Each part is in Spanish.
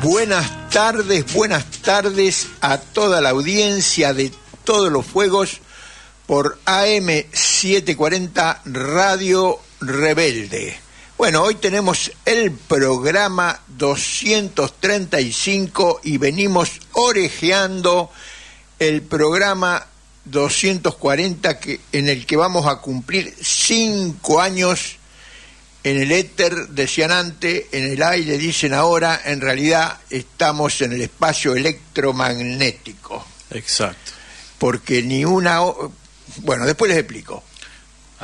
Buenas tardes a toda la audiencia de Todos los Fuegos por AM740 Radio Rebelde. Bueno, hoy tenemos el programa 235 y venimos orejeando el programa 240 en el que vamos a cumplir 5 años en el éter, decían antes, en el aire dicen ahora, en realidad estamos en el espacio electromagnético. Exacto. Porque ni una... Bueno, después les explico.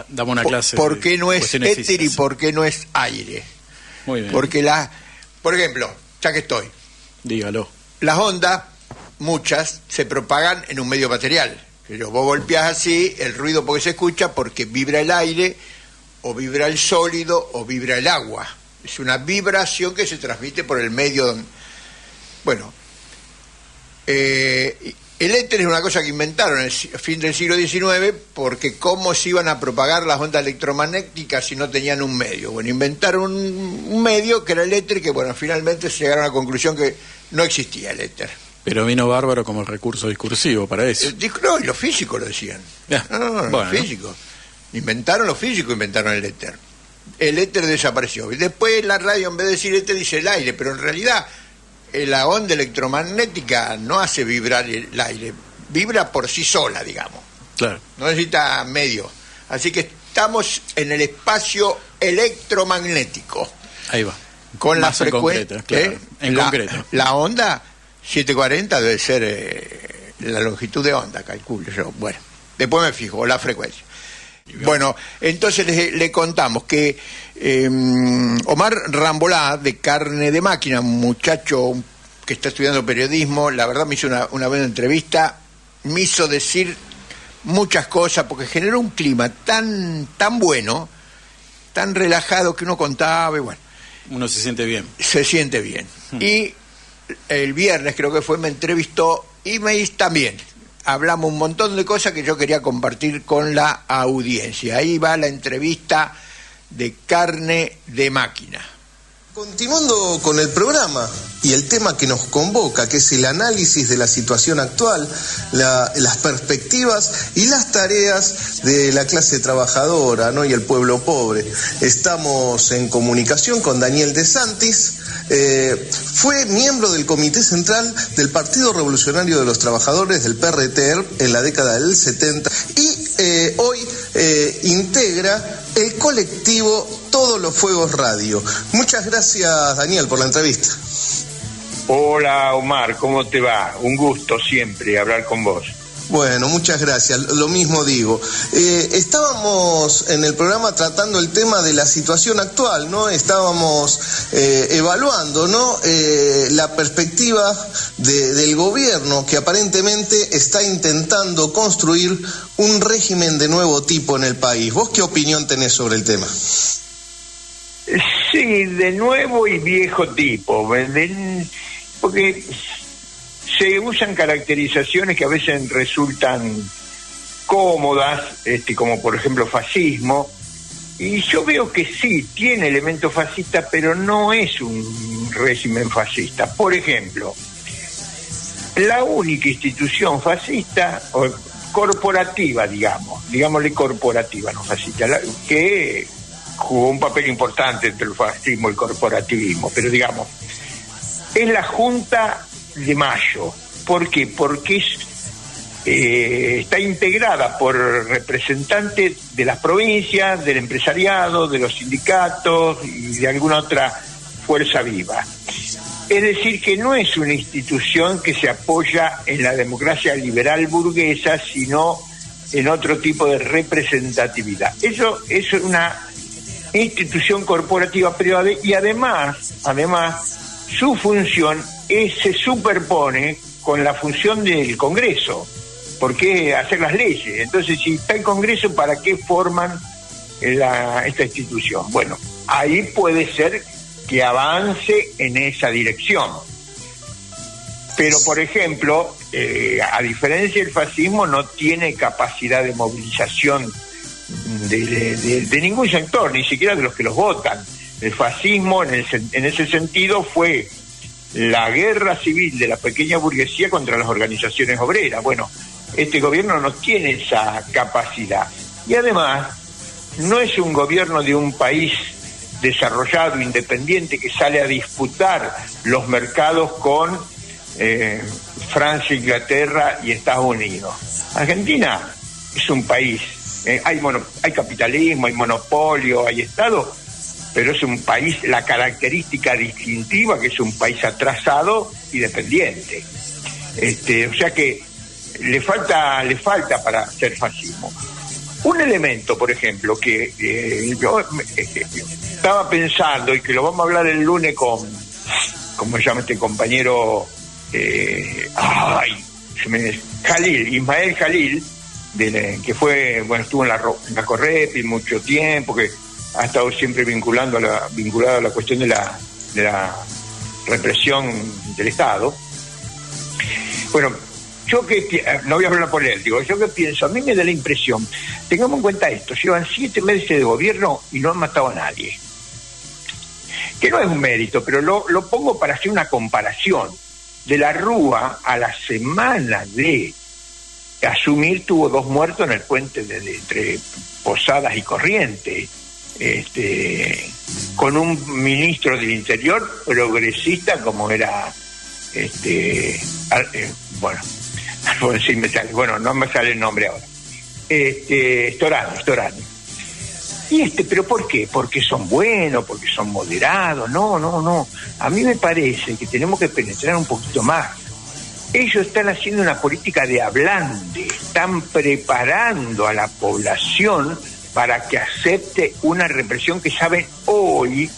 Dame una clase. ¿Por qué no es éter y por qué no es aire? Muy bien. Porque por ejemplo, ya que estoy. Dígalo. Las ondas, muchas, se propagan en un medio material. Pero vos golpeás así, el ruido porque se escucha, porque vibra el aire, o vibra el sólido, o vibra el agua. Es una vibración que se transmite por el medio donde... Bueno, el éter es una cosa que inventaron en el fin del siglo XIX, porque cómo se iban a propagar las ondas electromagnéticas si no tenían un medio. Bueno, inventaron un medio que era el éter, que bueno, finalmente se llegaron a la conclusión que no existía el éter. Pero vino bárbaro como recurso discursivo para eso. No, y los físicos lo decían. Bueno, los físicos. Los físicos inventaron el éter. El éter desapareció. Y después la radio, en vez de decir éter, dice el aire. Pero en realidad, la onda electromagnética no hace vibrar el aire. Vibra por sí sola, digamos. Claro. No necesita medio. Así que estamos en el espacio electromagnético. Ahí va. Con la frecuencia. Claro. En concreto. La onda 740 debe ser la longitud de onda, calculo yo. Bueno, después me fijo, la frecuencia. Bueno, entonces le contamos que Omar Rambolá, de Carne de Máquina, un muchacho que está estudiando periodismo, la verdad me hizo una buena entrevista, me hizo decir muchas cosas, porque generó un clima tan bueno, tan relajado, que uno contaba y bueno. Uno se siente bien. Se siente bien. Y el viernes creo que fue, me entrevistó y me hizo también. Hablamos un montón de cosas que yo quería compartir con la audiencia. Ahí va la entrevista de Carne de Máquina. Continuando con el programa y el tema que nos convoca, que es el análisis de la situación actual, las perspectivas y las tareas de la clase trabajadora, ¿no? Y el pueblo pobre. Estamos en comunicación con Daniel De Santis. Fue miembro del Comité Central del Partido Revolucionario de los Trabajadores, del PRTR, en la década del 70, y hoy integra el colectivo Todos los Fuegos Radio. Muchas gracias, Daniel, por la entrevista. Hola, Omar, ¿cómo te va? Un gusto siempre hablar con vos. Bueno, muchas gracias, lo mismo digo. Estábamos en el programa tratando el tema de la situación actual, ¿no? Estábamos evaluando, ¿no? La perspectiva del gobierno, que aparentemente está intentando construir un régimen de nuevo tipo en el país. ¿Vos qué opinión tenés sobre el tema? Sí, de nuevo y viejo tipo, porque se usan caracterizaciones que a veces resultan cómodas, como por ejemplo fascismo, y yo veo que sí, tiene elementos fascistas, pero no es un régimen fascista. Por ejemplo, la única institución fascista, o corporativa, digámosle corporativa, no fascista, que jugó un papel importante entre el fascismo y el corporativismo, pero digamos, es la Junta de Mayo. ¿Por qué? Porque está integrada por representantes de las provincias, del empresariado, de los sindicatos y de alguna otra fuerza viva. Es decir, que no es una institución que se apoya en la democracia liberal burguesa, sino en otro tipo de representatividad. Eso es una institución corporativa privada, y además su función se superpone con la función del Congreso, porque hacer las leyes. Entonces, si está el Congreso, ¿para qué forman esta institución? Bueno, ahí puede ser que avance en esa dirección. Pero, por ejemplo, a diferencia del fascismo, no tiene capacidad de movilización de ningún sector, ni siquiera de los que los votan. El fascismo, en ese sentido, fue la guerra civil de la pequeña burguesía contra las organizaciones obreras. Bueno, este gobierno no tiene esa capacidad. Y además, no es un gobierno de un país desarrollado, independiente, que sale a disputar los mercados con Francia, Inglaterra y Estados Unidos. Argentina es un país, hay capitalismo, hay monopolio, hay Estado, pero es un país, la característica distintiva que es un país atrasado y dependiente. O sea que le falta para hacer fascismo. Un elemento, por ejemplo, que yo estaba pensando y que lo vamos a hablar el lunes con, ¿cómo se llama este compañero? Ismael Jalil, que fue, bueno, estuvo en la Correpi mucho tiempo, que ha estado siempre vinculado a la cuestión de la represión del Estado. Bueno, no voy a hablar por él, yo que pienso, a mí me da la impresión, tengamos en cuenta esto, llevan 7 meses de gobierno y no han matado a nadie. Que no es un mérito, pero lo pongo para hacer una comparación. De la Rúa, a la semana de asumir, tuvo 2 muertos en el puente entre Posadas y Corrientes, con un ministro del Interior progresista como era, bueno, no me sale el nombre ahora, Storani. Y ¿pero por qué? Porque son buenos, porque son moderados. No. A mí me parece que tenemos que penetrar un poquito más. Ellos están haciendo una política de ablande, están preparando a la población para que acepte una represión que saben hoy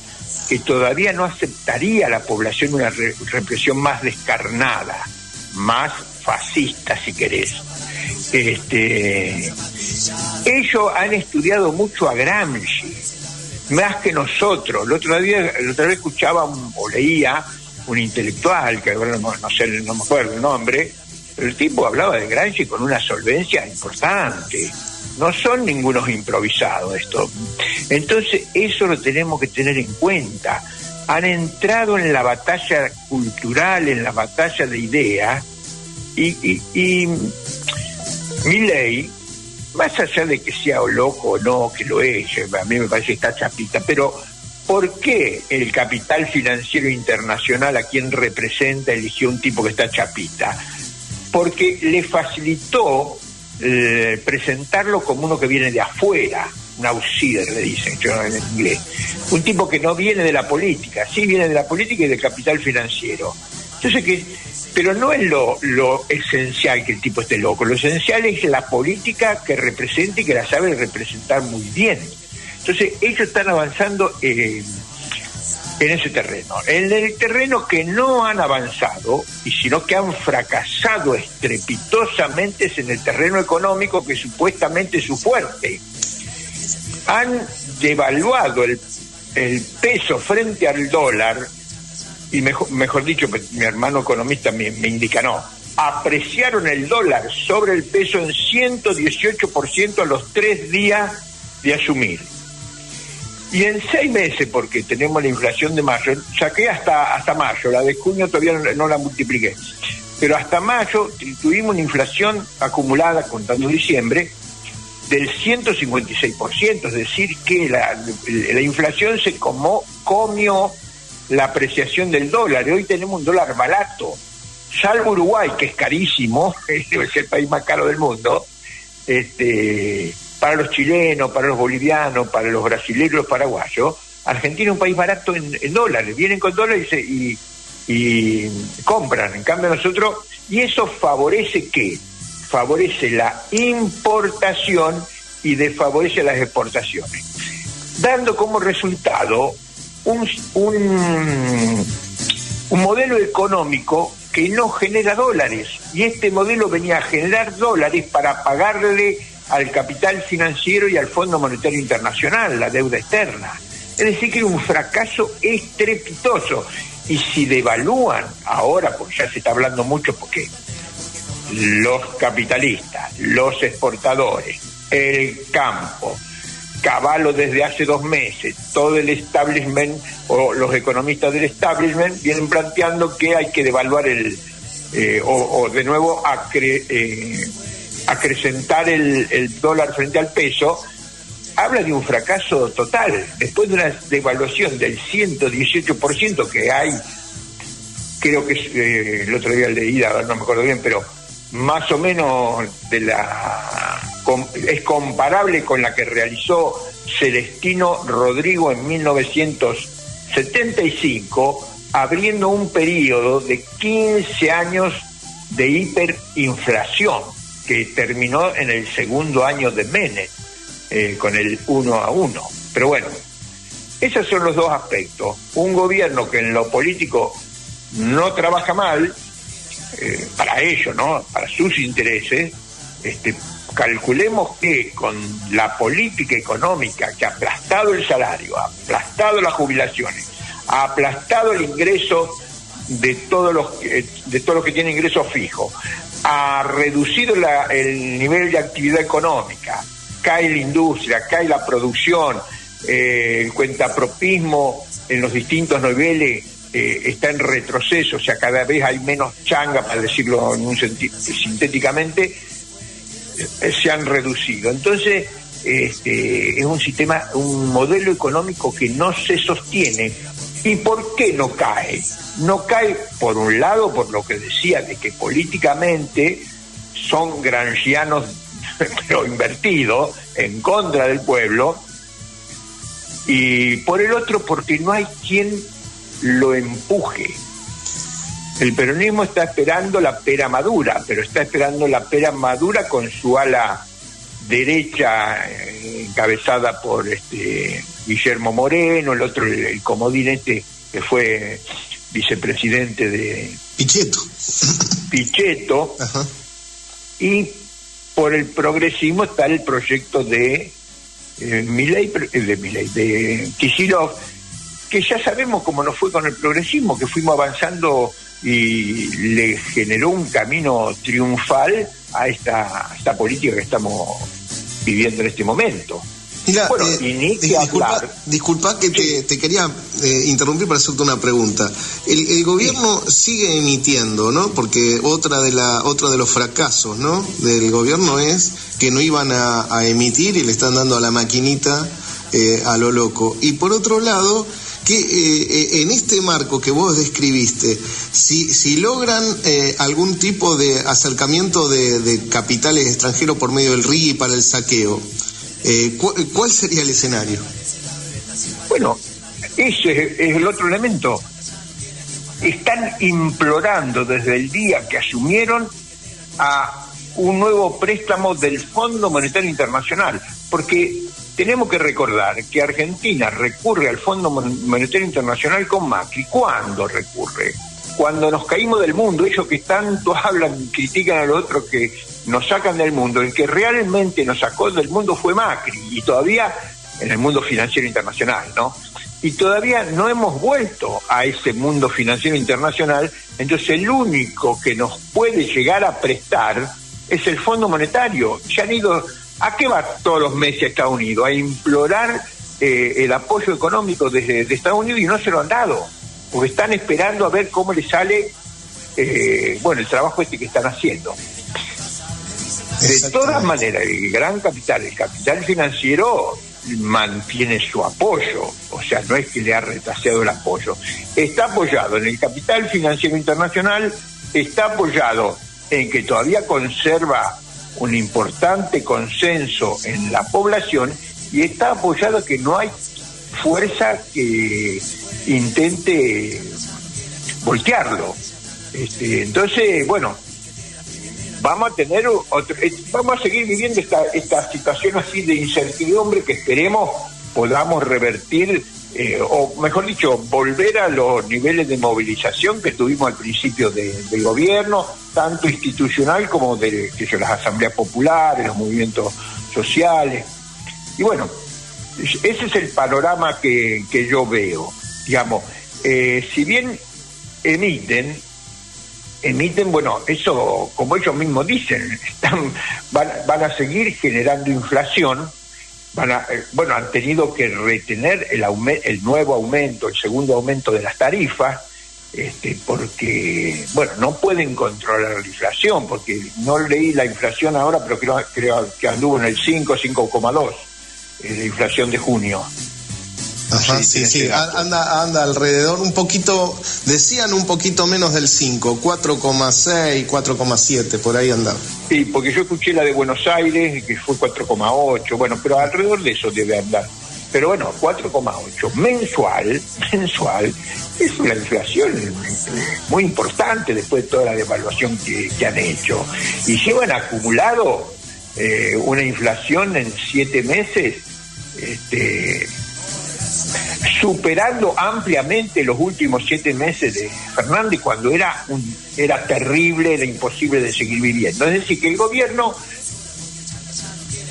que todavía no aceptaría la población una represión más descarnada, más fascista, si querés. Ellos han estudiado mucho a Gramsci, más que nosotros. La otra vez escuchaba o leía un intelectual, que ahora no me acuerdo el nombre, pero el tipo hablaba de Gramsci con una solvencia importante. No son ningunos improvisados esto. Entonces, eso lo tenemos que tener en cuenta. Han entrado en la batalla cultural, en la batalla de ideas, y Milei, más allá de que sea loco o no, que lo es, a mí me parece que está chapita, pero ¿por qué el capital financiero internacional, a quien representa, eligió un tipo que está chapita? Porque le facilitó presentarlo como uno que viene de afuera, un outsider, le dicen en inglés, un tipo que no viene de la política, sí viene de la política y del capital financiero. Entonces, pero no es lo esencial que el tipo esté loco, lo esencial es la política que representa y que la sabe representar muy bien. Entonces, ellos están avanzando en ese terreno. En el terreno que no han avanzado, y sino que han fracasado estrepitosamente, es en el terreno económico, que supuestamente es su fuerte. Han devaluado el peso frente al dólar, y mejor dicho, mi hermano economista me indica, apreciaron el dólar sobre el peso en 118% a los 3 días de asumir. Y en 6 meses, porque tenemos la inflación de mayo, saqué hasta mayo, la de junio todavía no la multipliqué, pero hasta mayo tuvimos una inflación acumulada, contando diciembre, del 156%, es decir, que la inflación se comió la apreciación del dólar, y hoy tenemos un dólar barato, salvo Uruguay, que es carísimo, es el país más caro del mundo, para los chilenos, para los bolivianos, para los brasileños, los paraguayos. Argentina es un país barato en dólares, vienen con dólares y compran, en cambio nosotros, y eso favorece ¿qué? Favorece la importación y desfavorece las exportaciones, dando como resultado un modelo económico que no genera dólares, y este modelo venía a generar dólares para pagarle al capital financiero y al Fondo Monetario Internacional, la deuda externa. Es decir, que era un fracaso estrepitoso. Y si devalúan ahora, porque ya se está hablando mucho, porque los capitalistas, los exportadores, el campo, Caballo desde hace 2 meses, todo el establishment o los economistas del establishment vienen planteando que hay que devaluar o de nuevo acrecentar el dólar frente al peso. Habla de un fracaso total. Después de una devaluación del 118% que hay, creo que el otro día leí, no me acuerdo bien, pero más o menos es comparable con la que realizó Celestino Rodrigo en 1975, abriendo un periodo de 15 años de hiperinflación que terminó en el segundo año de Menem, con el 1-1. Pero bueno, esos son los dos aspectos. Un gobierno que en lo político no trabaja mal, para ello, ¿no? Para sus intereses. Calculemos que con la política económica que ha aplastado el salario, ha aplastado las jubilaciones, ha aplastado el ingreso de todos los que tienen ingresos fijos, ha reducido el nivel de actividad económica, cae la industria, cae la producción, el cuentapropismo en los distintos niveles está en retroceso, o sea, cada vez hay menos changa, para decirlo en un sentido sintéticamente, se han reducido. Entonces, es un modelo económico que no se sostiene. ¿Y por qué no cae? No cae, por un lado, por lo que decía, de que políticamente son gramscianos, pero invertidos, en contra del pueblo, y por el otro, porque no hay quien lo empuje. El peronismo está esperando la pera madura, pero está esperando la pera madura con su ala derecha encabezada por Guillermo Moreno, el otro, el comodín que fue vicepresidente de Pichetto. Ajá. Y por el progresismo está el proyecto de Kicillof, que ya sabemos cómo nos fue con el progresismo, que fuimos avanzando y le generó un camino triunfal a esta política que estamos viviendo en este momento. Mira, bueno, y ni que hablar. Disculpa que te quería interrumpir para hacerte una pregunta. El gobierno sigue emitiendo, ¿no? Porque otro de los fracasos, ¿no?, del gobierno es que no iban a emitir y le están dando a la maquinita a lo loco. Y por otro lado, que en este marco que vos describiste, si logran algún tipo de acercamiento de capitales extranjeros por medio del RIGI para el saqueo, ¿cuál sería el escenario? Bueno, ese es el otro elemento. Están implorando desde el día que asumieron a un nuevo préstamo del Fondo Monetario Internacional, porque tenemos que recordar que Argentina recurre al Fondo Monetario Internacional con Macri. ¿Cuándo recurre? Cuando nos caímos del mundo. Ellos que tanto hablan, critican a los otros que nos sacan del mundo. El que realmente nos sacó del mundo fue Macri, y todavía en el mundo financiero internacional, ¿no? Y todavía no hemos vuelto a ese mundo financiero internacional. Entonces el único que nos puede llegar a prestar es el Fondo Monetario. Ya han ido. ¿A qué va todos los meses a Estados Unidos? A implorar el apoyo económico de Estados Unidos, y no se lo han dado, porque están esperando a ver cómo les sale el trabajo que están haciendo. De todas maneras, el gran capital, el capital financiero, mantiene su apoyo, o sea, no es que le ha retrasado el apoyo. Está apoyado en el capital financiero internacional, está apoyado en que todavía conserva un importante consenso en la población, y está apoyado que no hay fuerza que intente voltearlo. Entonces, bueno, vamos a seguir viviendo esta situación así de incertidumbre, que esperemos podamos revertir, o mejor dicho, volver a los niveles de movilización que tuvimos al principio del gobierno, tanto institucional como de las asambleas populares, los movimientos sociales. Y bueno, ese es el panorama que yo veo. Digamos, si bien emiten, bueno, eso, como ellos mismos dicen, van a seguir generando inflación, han tenido que retener el nuevo aumento, el segundo aumento de las tarifas, porque, no pueden controlar la inflación, porque no leí la inflación ahora, pero creo que anduvo en el 5,2, la inflación de junio. Ajá, sí, anda alrededor un poquito, decían un poquito menos del 5, 4,6, 4,7, por ahí anda. Sí, porque yo escuché la de Buenos Aires, que fue 4,8, pero alrededor de eso debe andar. Pero 4,8 mensual, es una inflación muy importante después de toda la devaluación que han hecho. Y llevan acumulado una inflación en 7 meses, superando ampliamente los últimos 7 meses de Fernández, cuando era terrible, era imposible de seguir viviendo. Es decir, que el gobierno,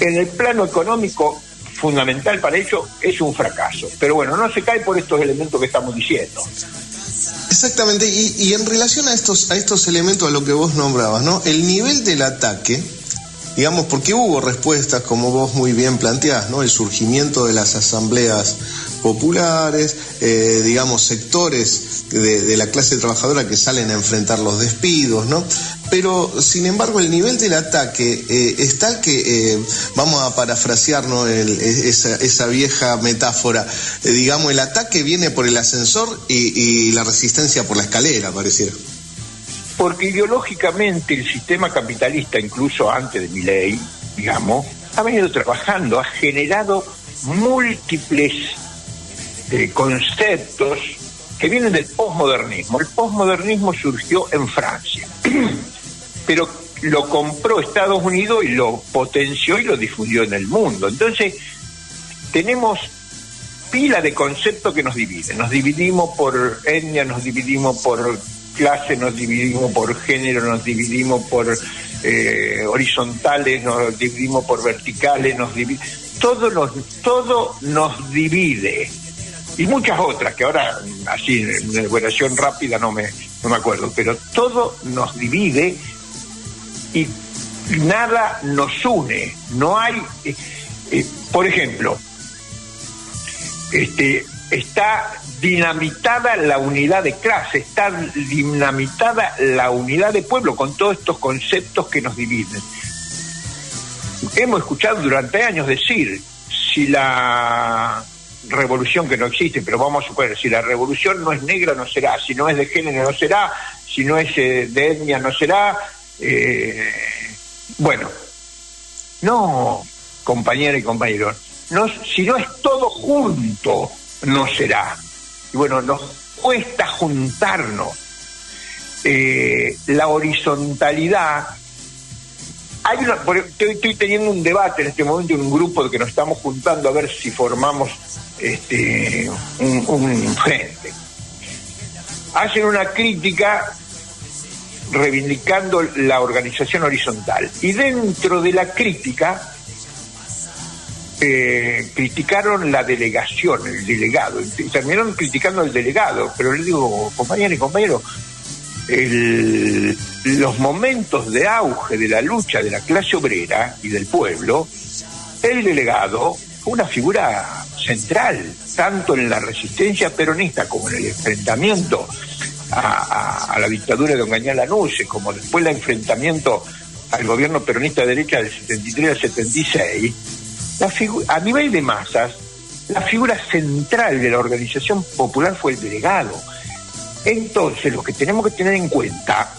en el plano económico, fundamental para ello, es un fracaso. Pero no se cae por estos elementos que estamos diciendo. Exactamente, y en relación a estos elementos, a lo que vos nombrabas, ¿no? El nivel del ataque, digamos, porque hubo respuestas, como vos muy bien planteás, ¿no? El surgimiento de las asambleas populares, digamos, sectores de la clase trabajadora que salen a enfrentar los despidos, ¿no? Pero, sin embargo, el nivel del ataque es tal que, vamos a parafrasear, ¿no? esa vieja metáfora, digamos, el ataque viene por el ascensor y la resistencia por la escalera, pareciera. Porque ideológicamente el sistema capitalista, incluso antes de Milei, digamos, ha venido trabajando, ha generado múltiples conceptos que vienen del posmodernismo. El posmodernismo surgió en Francia, pero lo compró Estados Unidos y lo potenció y lo difundió en el mundo. Entonces, tenemos pila de conceptos que nos dividen. Nos dividimos por etnia, nos dividimos por clase, nos dividimos por género, nos dividimos por horizontales, nos dividimos por verticales, todo nos divide. Y muchas otras, que ahora, así, en elaboración rápida no me acuerdo, pero todo nos divide y nada nos une. No hay, por ejemplo, está dinamitada la unidad de clase, está dinamitada la unidad de pueblo, con todos estos conceptos que nos dividen. Hemos escuchado durante años decir, si la revolución, que no existe, pero vamos a suponer, si la revolución no es negra, no será; si no es de género, no será; si no es de etnia, no será. No, compañeras y compañeros, si no es todo junto, no será. Y nos cuesta juntarnos. La horizontalidad. Estoy teniendo un debate en este momento en un grupo que nos estamos juntando a ver si formamos un frente. Hacen una crítica reivindicando la organización horizontal, y dentro de la crítica criticaron la delegación, el delegado, y terminaron criticando al delegado. Pero les digo, compañeras y compañeros, los momentos de auge de la lucha de la clase obrera y del pueblo, el delegado fue una figura central, tanto en la resistencia peronista como en el enfrentamiento a la dictadura de don Gañán Lanuse, como después el enfrentamiento al gobierno peronista de derecha del 73 al 76. A nivel de masas, la figura central de la organización popular fue el delegado. Entonces, lo que tenemos que tener en cuenta,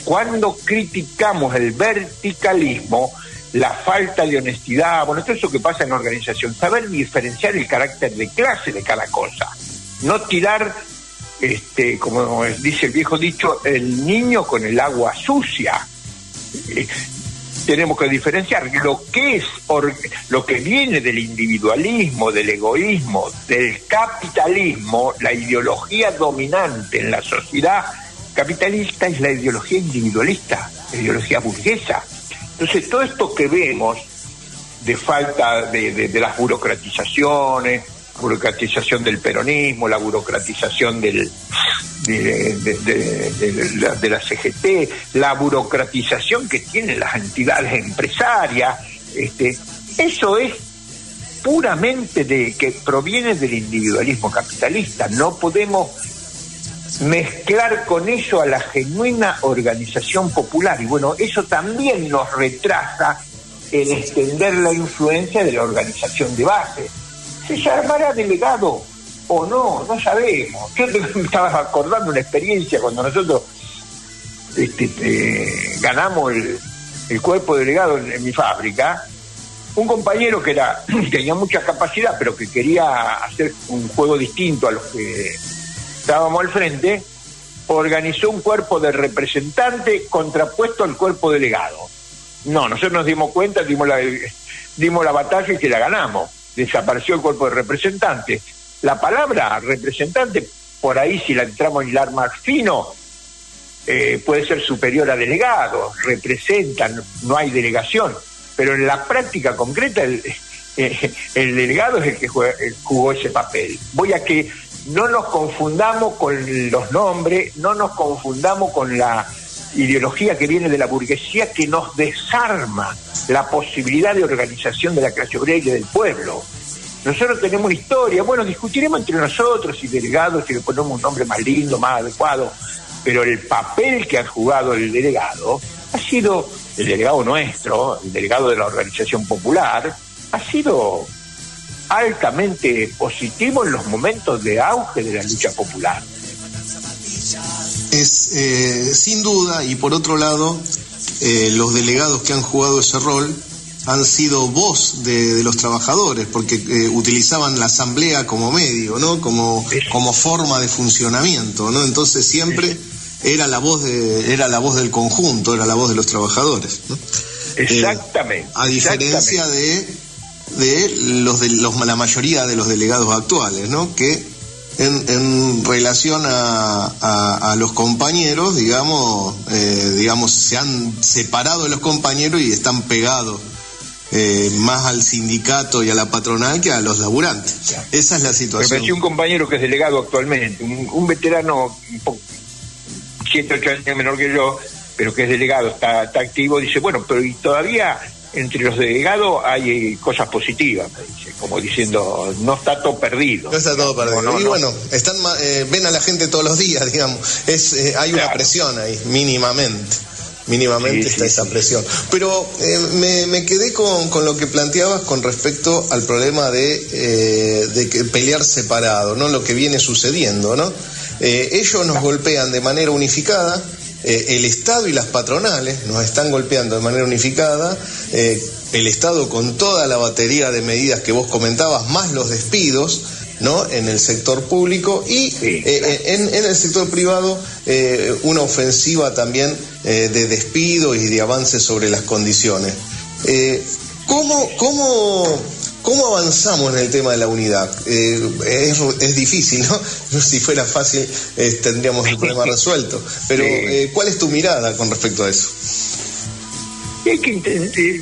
cuando criticamos el verticalismo, la falta de honestidad, todo eso que pasa en la organización, saber diferenciar el carácter de clase de cada cosa, no tirar, como dice el viejo dicho, el niño con el agua sucia. Tenemos que diferenciar lo que viene del individualismo, del egoísmo, del capitalismo. La ideología dominante en la sociedad capitalista es la ideología individualista, la ideología burguesa. Entonces, todo esto que vemos de falta de las burocratizaciones, burocratización del peronismo, la burocratización de la CGT, la burocratización que tienen las entidades empresarias, eso es puramente que proviene del individualismo capitalista. No podemos mezclar con eso a la genuina organización popular, y bueno, eso también nos retrasa en extender la influencia de la organización de base. ¿Se llamará delegado o no? No sabemos. Yo me estaba acordando una experiencia cuando nosotros ganamos el cuerpo delegado en mi fábrica. Un compañero que tenía mucha capacidad, pero que quería hacer un juego distinto a los que estábamos al frente, organizó un cuerpo de representante contrapuesto al cuerpo delegado. No, nosotros nos dimos cuenta, dimos la batalla y que la ganamos. Desapareció el cuerpo de representante. La palabra representante, por ahí si la entramos en hilar más fino, puede ser superior a delegado, representan, no hay delegación, pero en la práctica concreta el delegado es el que jugó ese papel. Voy a que no nos confundamos con los nombres, no nos confundamos con la ideología que viene de la burguesía, que nos desarma la posibilidad de organización de la clase obrera y del pueblo. Nosotros tenemos historia, bueno, discutiremos entre nosotros si delegados, si le ponemos un nombre más lindo, más adecuado, pero el papel que ha jugado el delegado ha sido, el delegado nuestro, el delegado de la organización popular, ha sido altamente positivo en los momentos de auge de la lucha popular. Es sin duda, y por otro lado, los delegados que han jugado ese rol han sido voz de los trabajadores, porque utilizaban la asamblea como medio, ¿no? Como forma de funcionamiento, ¿no? Entonces siempre era la voz del conjunto, era la voz de los trabajadores, ¿no? Exactamente. A diferencia de la mayoría de los delegados actuales, ¿no? Que en relación a los compañeros, digamos, se han separado de los compañeros y están pegados más al sindicato y a la patronal que a los laburantes. Esa es la situación. Me pareció un compañero que es delegado actualmente, un veterano 7, 8 años menor que yo, pero que es delegado, está activo, dice, bueno, pero y todavía entre los delegados hay cosas positivas, me dice, como diciendo, no está todo perdido. No está todo perdido. No, y bueno, ven a la gente todos los días, digamos. Hay una presión ahí, mínimamente está esa presión. Pero me quedé con lo que planteabas con respecto al problema de que pelear separado, ¿no? Lo que viene sucediendo, ¿no? Ellos nos golpean de manera unificada, el Estado y las patronales nos están golpeando de manera unificada, el Estado con toda la batería de medidas que vos comentabas, más los despidos, ¿no? En el sector público y en el sector privado, una ofensiva también de despido y de avance sobre las condiciones. ¿Cómo avanzamos en el tema de la unidad? Es difícil, ¿no? Si fuera fácil tendríamos el problema resuelto. Pero ¿cuál es tu mirada con respecto a eso? Hay que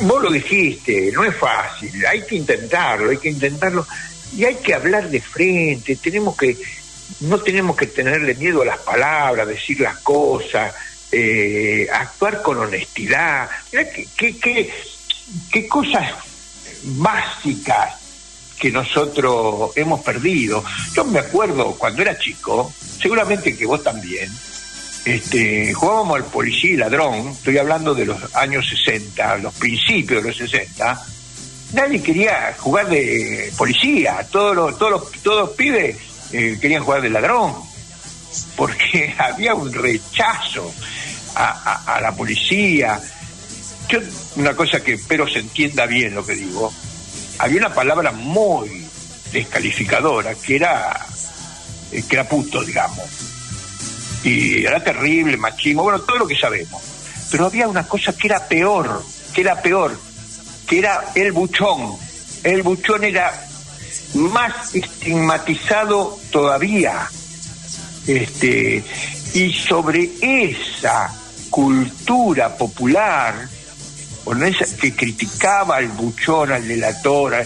vos lo dijiste, no es fácil, hay que intentarlo y hay que hablar de frente. No tenemos que tenerle miedo a las palabras, decir las cosas, actuar con honestidad. Mirá qué cosas básicas que nosotros hemos perdido. Yo me acuerdo cuando era chico, seguramente que vos también, jugábamos al policía y ladrón. Estoy hablando de los años 60, los principios de los 60. Nadie quería jugar de policía, todos los pibes querían jugar de ladrón, porque había un rechazo a la policía. Una cosa que espero se entienda bien lo que digo, había una palabra muy descalificadora que era puto, digamos, y era terrible, machismo, bueno, todo lo que sabemos, pero había una cosa que era peor, que era el buchón. El buchón era más estigmatizado todavía, y sobre esa cultura popular, que criticaba al buchón, al delator,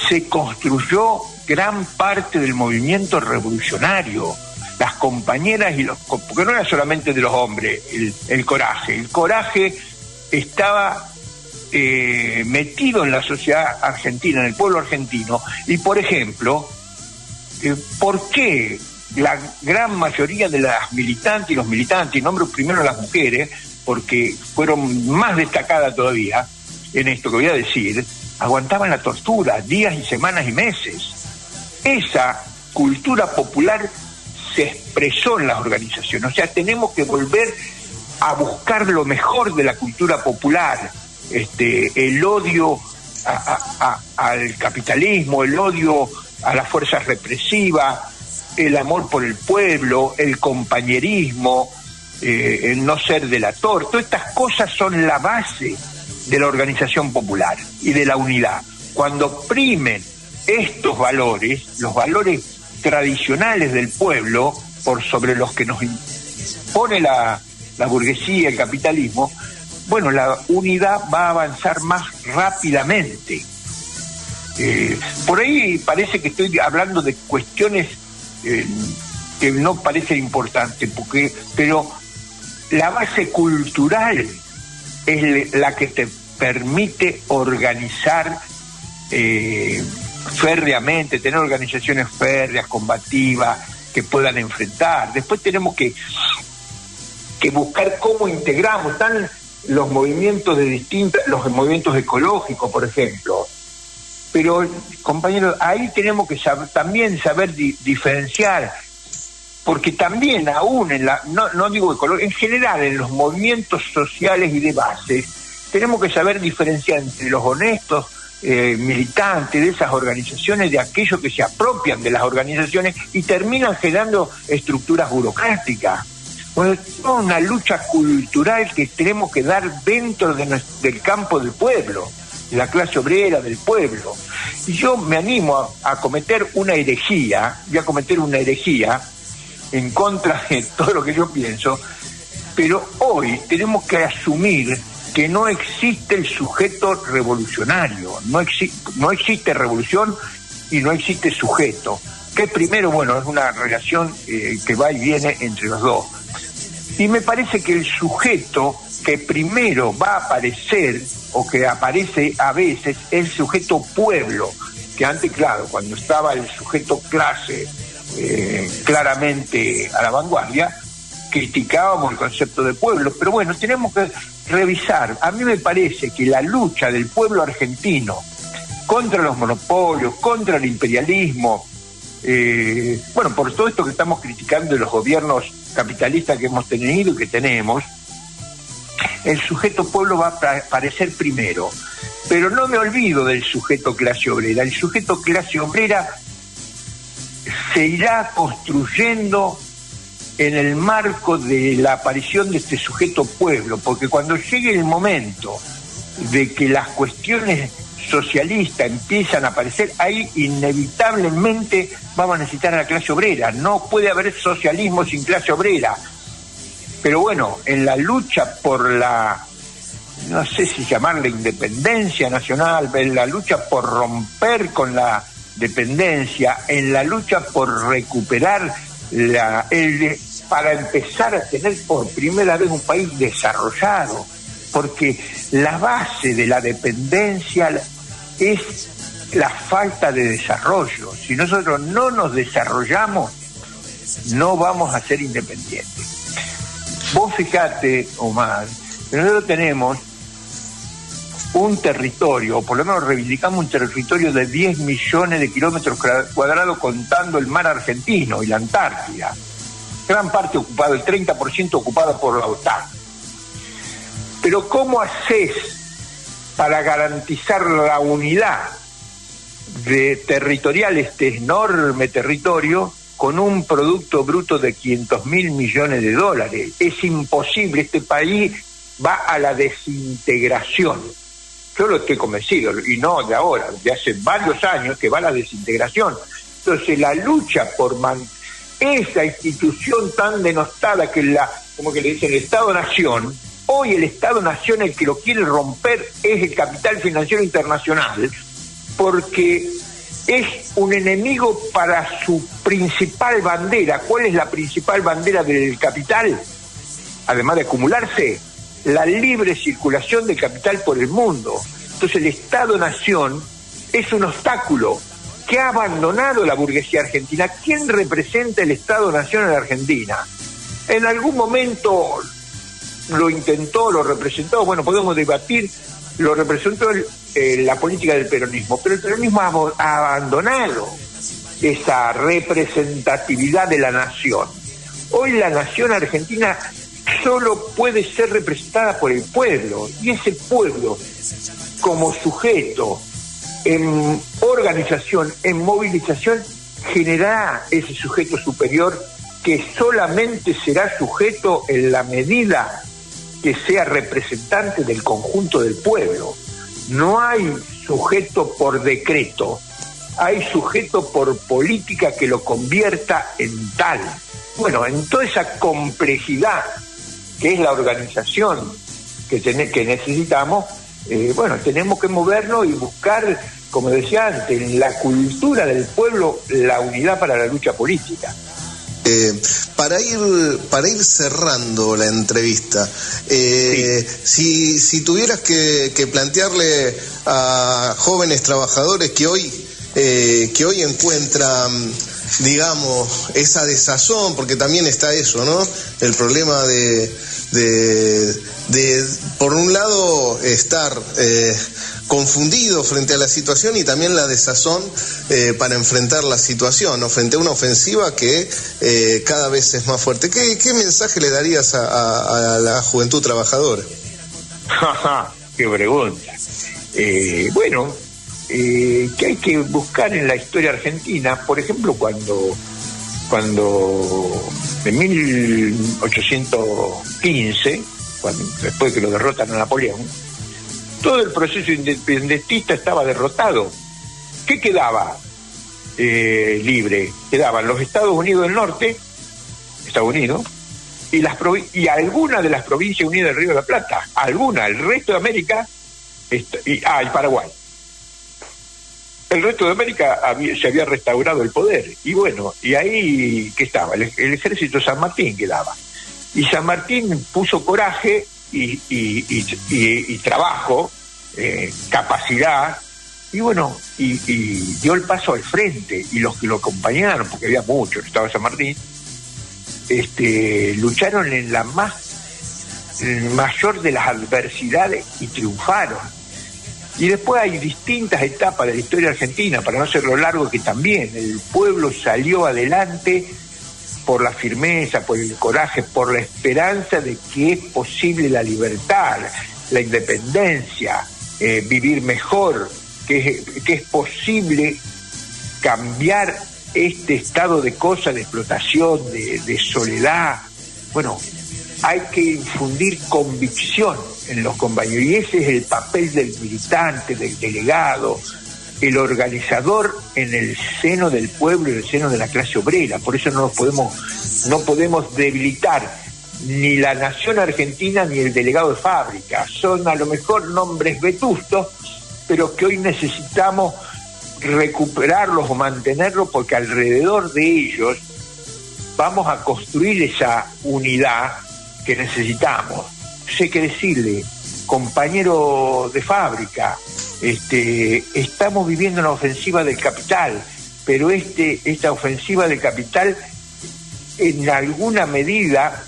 se construyó gran parte del movimiento revolucionario. Las compañeras porque no era solamente de los hombres el coraje estaba metido en la sociedad argentina, en el pueblo argentino, y por ejemplo, ¿por qué la gran mayoría de las militantes y los militantes, y nombro primero a las mujeres, porque fueron más destacadas todavía en esto que voy a decir, aguantaban la tortura días y semanas y meses? Esa cultura popular se expresó en las organizaciones. O sea, tenemos que volver a buscar lo mejor de la cultura popular, el odio al capitalismo, el odio a las fuerzas represivas, el amor por el pueblo, el compañerismo, el no ser delator. Todas estas cosas son la base de la organización popular y de la unidad. Cuando primen estos valores, los valores tradicionales del pueblo, por sobre los que nos impone la burguesía, el capitalismo, bueno, la unidad va a avanzar más rápidamente. Por ahí parece que estoy hablando de cuestiones que no parecen importantes, pero la base cultural es la que te permite organizar férreamente, tener organizaciones férreas, combativas, que puedan enfrentar. Después tenemos que buscar cómo integramos, están los movimientos los movimientos ecológicos, por ejemplo. Pero, compañeros, ahí tenemos que también saber diferenciar, porque también aún no digo ecológico, en general en los movimientos sociales y de base, tenemos que saber diferenciar entre los honestos militantes de esas organizaciones de aquellos que se apropian de las organizaciones y terminan generando estructuras burocráticas. Bueno, es una lucha cultural que tenemos que dar dentro del campo del pueblo, de la clase obrera, del pueblo. Y yo me animo a cometer una herejía, en contra de todo lo que yo pienso, pero hoy tenemos que asumir que no existe el sujeto revolucionario, no existe revolución y no existe sujeto, que primero, bueno, es una relación que va y viene entre los dos. Y me parece que el sujeto que primero va a aparecer, o que aparece a veces, es el sujeto pueblo, que antes, claro, cuando estaba el sujeto clase claramente a la vanguardia, criticábamos el concepto de pueblo, pero bueno, tenemos que revisar. A mí me parece que la lucha del pueblo argentino contra los monopolios, contra el imperialismo, bueno, por todo esto que estamos criticando de los gobiernos capitalistas que hemos tenido y que tenemos, el sujeto pueblo va a aparecer primero. Pero no me olvido del sujeto clase obrera. El sujeto clase obrera se irá construyendo en el marco de la aparición de este sujeto pueblo, porque cuando llegue el momento de que las cuestiones socialistas empiezan a aparecer, ahí inevitablemente vamos a necesitar a la clase obrera. No puede haber socialismo sin clase obrera. Pero bueno, en la lucha por no sé si llamarla independencia nacional, en la lucha por romper con la dependencia, en la lucha por recuperar para empezar a tener por primera vez un país desarrollado, porque la base de la dependencia es la falta de desarrollo. Si nosotros no nos desarrollamos, no vamos a ser independientes. Vos fijate, Omar, que nosotros tenemos un territorio, o por lo menos reivindicamos un territorio de 10 millones de kilómetros cuadrados contando el mar argentino y la Antártida. Gran parte ocupado, el 30% ocupado por la OTAN. Pero ¿cómo haces para garantizar la unidad territorial, este enorme territorio, con un producto bruto de 500.000 millones de dólares? Es imposible, este país va a la desintegración. Yo lo estoy convencido, y no de ahora, de hace varios años que va a la desintegración. Entonces la lucha por esa institución tan denostada que como que le dicen el Estado-Nación, hoy el Estado-Nación el que lo quiere romper es el capital financiero internacional, porque es un enemigo para su principal bandera. ¿Cuál es la principal bandera del capital? Además de acumularse, la libre circulación de capital por el mundo. Entonces el Estado-Nación es un obstáculo que ha abandonado la burguesía argentina. ¿Quién representa el Estado-Nación en la Argentina? En algún momento lo intentó, lo representó, bueno, podemos debatir, lo representó la política del peronismo, pero el peronismo ha abandonado esa representatividad de la nación. Hoy la nación argentina solo puede ser representada por el pueblo, y ese pueblo, como sujeto, en organización, en movilización, generará ese sujeto superior que solamente será sujeto en la medida que sea representante del conjunto del pueblo. No hay sujeto por decreto, hay sujeto por política que lo convierta en tal. Bueno, en toda esa complejidad que es la organización que necesitamos, bueno, tenemos que movernos y buscar, como decía antes, en la cultura del pueblo, la unidad para la lucha política. Para ir cerrando la entrevista, si tuvieras que plantearle a jóvenes trabajadores que hoy encuentran, digamos, esa desazón, porque también está eso, ¿no? El problema de por un lado estar confundido frente a la situación y también la desazón para enfrentar la situación, ¿no? Frente a una ofensiva que cada vez es más fuerte. ¿Qué mensaje le darías a la juventud trabajadora? ¡Qué pregunta! Bueno, que hay que buscar en la historia argentina, por ejemplo, cuando en 1815, después que lo derrotan a Napoleón, todo el proceso independentista estaba derrotado. ¿Qué quedaba libre? Quedaban los Estados Unidos del Norte, Estados Unidos, y algunas de las provincias unidas del Río de la Plata, el resto de América, y Paraguay. El resto de América se había restaurado el poder. Y bueno, y ahí, ¿qué estaba? El ejército de San Martín quedaba. Y San Martín puso coraje y trabajo, capacidad, y bueno, y dio el paso al frente. Y los que lo acompañaron, porque había muchos, estaba San Martín, lucharon en la mayor de las adversidades y triunfaron. Y después hay distintas etapas de la historia argentina, para no hacerlo largo, que también el pueblo salió adelante por la firmeza, por el coraje, por la esperanza de que es posible la libertad, la independencia, vivir mejor, que es posible cambiar este estado de cosas, de explotación, de soledad. Bueno, hay que infundir convicción en los compañeros, y ese es el papel del militante, del delegado, el organizador en el seno del pueblo y en el seno de la clase obrera. Por eso no podemos debilitar ni la nación argentina ni el delegado de fábrica. Son a lo mejor nombres vetustos, pero que hoy necesitamos recuperarlos o mantenerlos, porque alrededor de ellos vamos a construir esa unidad que necesitamos. Sé que decirle, compañero de fábrica, estamos viviendo una ofensiva del capital, pero esta ofensiva del capital en alguna medida,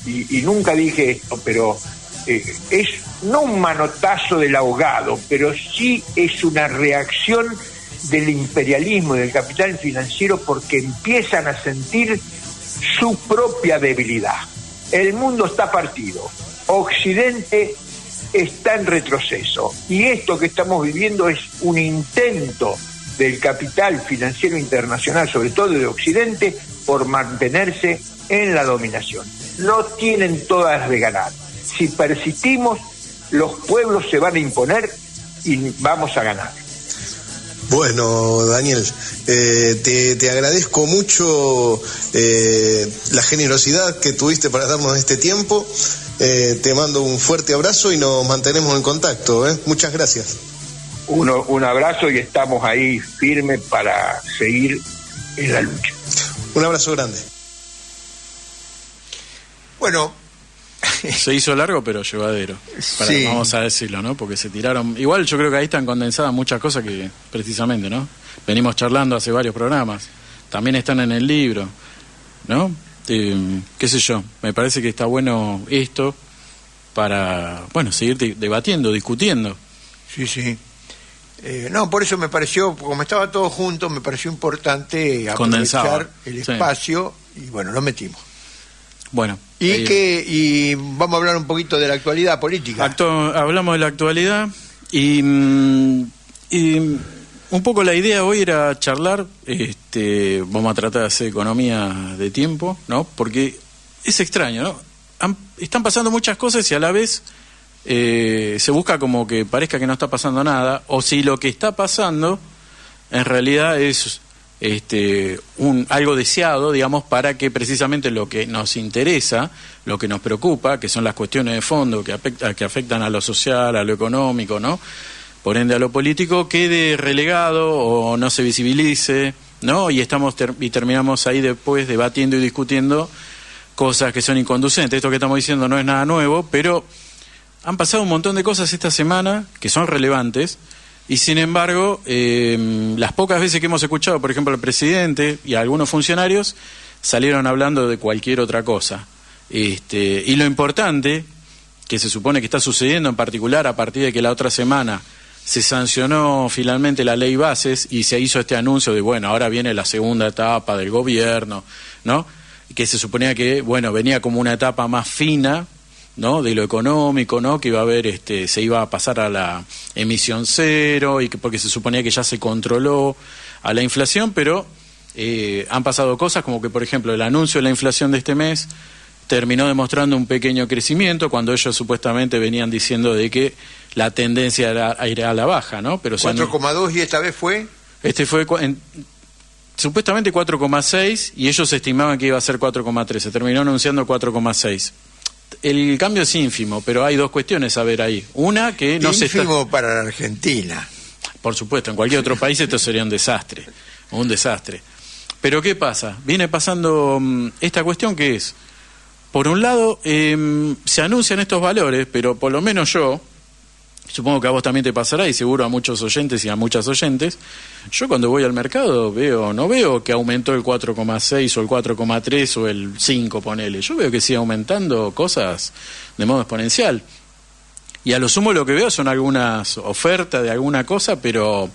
y nunca dije esto, pero es no un manotazo del ahogado, pero sí es una reacción del imperialismo y del capital financiero, porque empiezan a sentir su propia debilidad. El mundo está partido, Occidente está en retroceso, y esto que estamos viviendo es un intento del capital financiero internacional, sobre todo de Occidente, por mantenerse en la dominación. No tienen todas de ganar. Si persistimos, los pueblos se van a imponer y vamos a ganar. Bueno, Daniel, te agradezco mucho la generosidad que tuviste para darnos este tiempo. Te mando un fuerte abrazo y nos mantenemos en contacto. Muchas gracias. Un abrazo, y estamos ahí firmes para seguir en la lucha. Un abrazo grande. Bueno, Se hizo largo pero llevadero, Sí. vamos a decirlo, ¿no? Porque se tiraron... Igual yo creo que ahí están condensadas muchas cosas que, precisamente, ¿no? Venimos charlando hace varios programas. También están en el libro, ¿no? Qué sé yo, me parece que está bueno esto para, bueno, seguir debatiendo, discutiendo. Sí, sí. No, por eso me pareció, como estaba todo junto, me pareció importante Condensado. aprovechar el espacio y bueno, lo metimos. Bueno. Y vamos a hablar un poquito de la actualidad política. Hablamos de la actualidad y un poco la idea hoy era charlar, vamos a tratar de hacer economía de tiempo, ¿no? Porque es extraño, ¿no? Están pasando muchas cosas y a la vez se busca como que parezca que no está pasando nada, o si lo que está pasando en realidad es algo deseado, digamos, para que precisamente lo que nos interesa, lo que nos preocupa, que son las cuestiones de fondo que afectan a lo social, a lo económico, ¿no? Por ende a lo político, quede relegado o no se visibilice, ¿no? Y terminamos ahí después debatiendo y discutiendo cosas que son inconducentes. Esto que estamos diciendo no es nada nuevo, pero han pasado un montón de cosas esta semana que son relevantes y sin embargo las pocas veces que hemos escuchado, por ejemplo, al presidente y a algunos funcionarios salieron hablando de cualquier otra cosa. Y lo importante que se supone que está sucediendo, en particular a partir de que la otra semana se sancionó finalmente la ley bases y se hizo este anuncio de, bueno, ahora viene la segunda etapa del gobierno, ¿no? Que se suponía que, bueno, venía como una etapa más fina, ¿no? De lo económico, ¿no? Que iba a haber, se iba a pasar a la emisión cero y que porque se suponía que ya se controló a la inflación, pero han pasado cosas como que, por ejemplo, el anuncio de la inflación de este mes terminó demostrando un pequeño crecimiento cuando ellos supuestamente venían diciendo de que la tendencia era a la baja, ¿no? Pero 4,2 y esta vez fue... Supuestamente 4,6 y ellos estimaban que iba a ser 4,3. Se terminó anunciando 4,6. El cambio es ínfimo, pero hay dos cuestiones a ver ahí. Una, que no se está... Ínfimo para la Argentina. Por supuesto, en cualquier otro país esto sería un desastre. Un desastre. Pero ¿qué pasa? Viene pasando esta cuestión que es... Por un lado, se anuncian estos valores, pero por lo menos yo, supongo que a vos también te pasará y seguro a muchos oyentes y a muchas oyentes, yo cuando voy al mercado no veo que aumentó el 4,6 o el 4,3 o el 5, ponele. Yo veo que sigue aumentando cosas de modo exponencial. Y a lo sumo lo que veo son algunas ofertas de alguna cosa, pero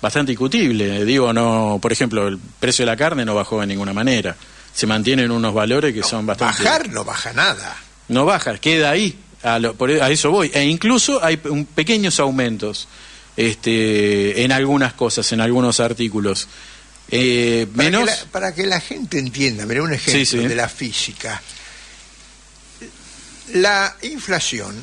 bastante discutible. Digo, no, por ejemplo, el precio de la carne no bajó de ninguna manera. Se mantienen unos valores que son bastante... Bajar no baja nada. No baja, queda ahí. A eso voy. E incluso hay pequeños aumentos en algunas cosas, en algunos artículos. Para que la gente entienda, mirá un ejemplo de la física. La inflación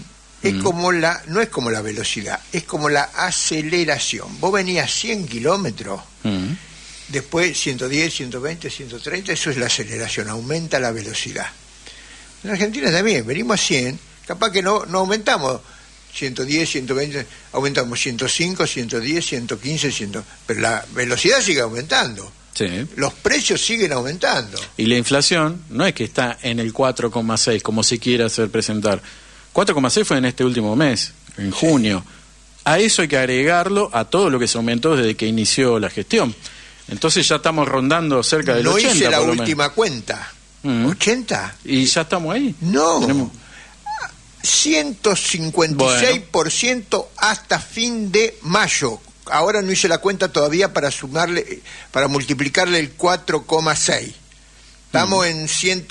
es como no es como la velocidad, es como la aceleración. Vos venías 100 kilómetros... Después 110, 120, 130, eso es la aceleración, aumenta la velocidad. En Argentina también, venimos a 100, capaz que no aumentamos 110, 120, aumentamos 105, 110, 115, 100, pero la velocidad sigue aumentando. Sí. Los precios siguen aumentando. Y la inflación no es que está en el 4,6 como se quiere hacer presentar. 4,6 fue en este último mes, en junio. A eso hay que agregarlo a todo lo que se aumentó desde que inició la gestión. Entonces ya estamos rondando cerca del 80. No hice la última cuenta. ¿80? ¿Y ya estamos ahí? No. Tenemos... 156% hasta fin de mayo. Ahora no hice la cuenta todavía para multiplicarle el 4,6. Estamos en 100...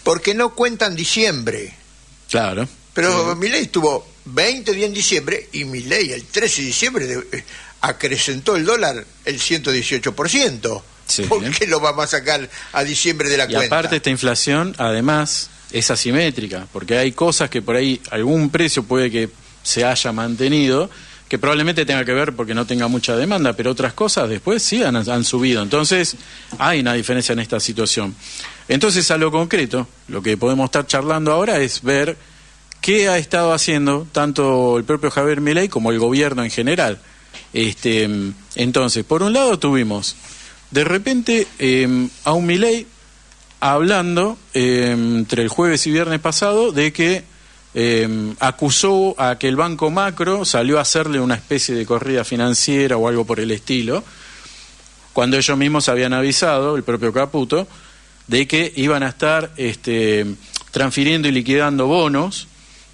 Porque no cuentan diciembre. Claro. Pero Milei estuvo 20 días en diciembre y Milei el 13 de diciembre acrecentó el dólar el 118%. Sí. ¿Por qué lo vamos a sacar a diciembre de la cuenta? Y aparte esta inflación, además, es asimétrica, porque hay cosas que por ahí, algún precio puede que se haya mantenido, que probablemente tenga que ver porque no tenga mucha demanda, pero otras cosas después sí han subido. Entonces, hay una diferencia en esta situación. Entonces, a lo concreto, lo que podemos estar charlando ahora es ver qué ha estado haciendo tanto el propio Javier Milei como el gobierno en general. Entonces, por un lado tuvimos de repente a un Milei hablando entre el jueves y viernes pasado de que acusó a que el Banco Macro salió a hacerle una especie de corrida financiera o algo por el estilo, cuando ellos mismos habían avisado, el propio Caputo, de que iban a estar transfiriendo y liquidando bonos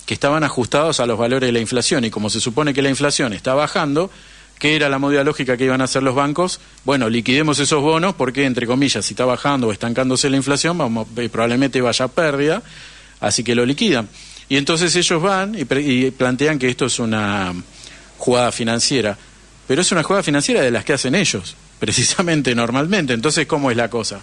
que estaban ajustados a los valores de la inflación, y como se supone que la inflación está bajando, ¿qué era la movida lógica que iban a hacer los bancos? Bueno, liquidemos esos bonos porque, entre comillas, si está bajando o estancándose la inflación, probablemente vaya a pérdida, así que lo liquidan. Y entonces ellos van y plantean que esto es una jugada financiera, pero es una jugada financiera de las que hacen ellos, precisamente normalmente. Entonces, ¿cómo es la cosa?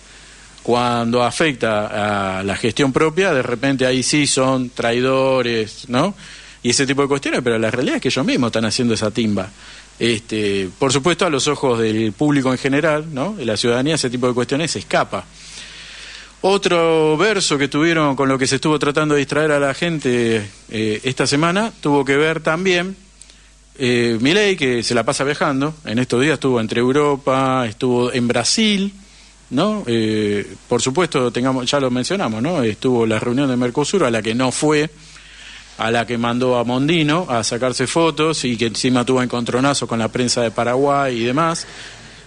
Cuando afecta a la gestión propia, de repente ahí sí son traidores, ¿no? Y ese tipo de cuestiones, pero la realidad es que ellos mismos están haciendo esa timba. Por supuesto, a los ojos del público en general, ¿no?, de la ciudadanía, ese tipo de cuestiones se escapa. Otro verso que tuvieron con lo que se estuvo tratando de distraer a la gente esta semana tuvo que ver también Milei, que se la pasa viajando. En estos días estuvo entre Europa, estuvo en Brasil, ¿no? Por supuesto, ya lo mencionamos, ¿no? Estuvo la reunión de Mercosur, a la que no fue, a la que mandó a Mondino a sacarse fotos y que encima tuvo encontronazo con la prensa de Paraguay y demás,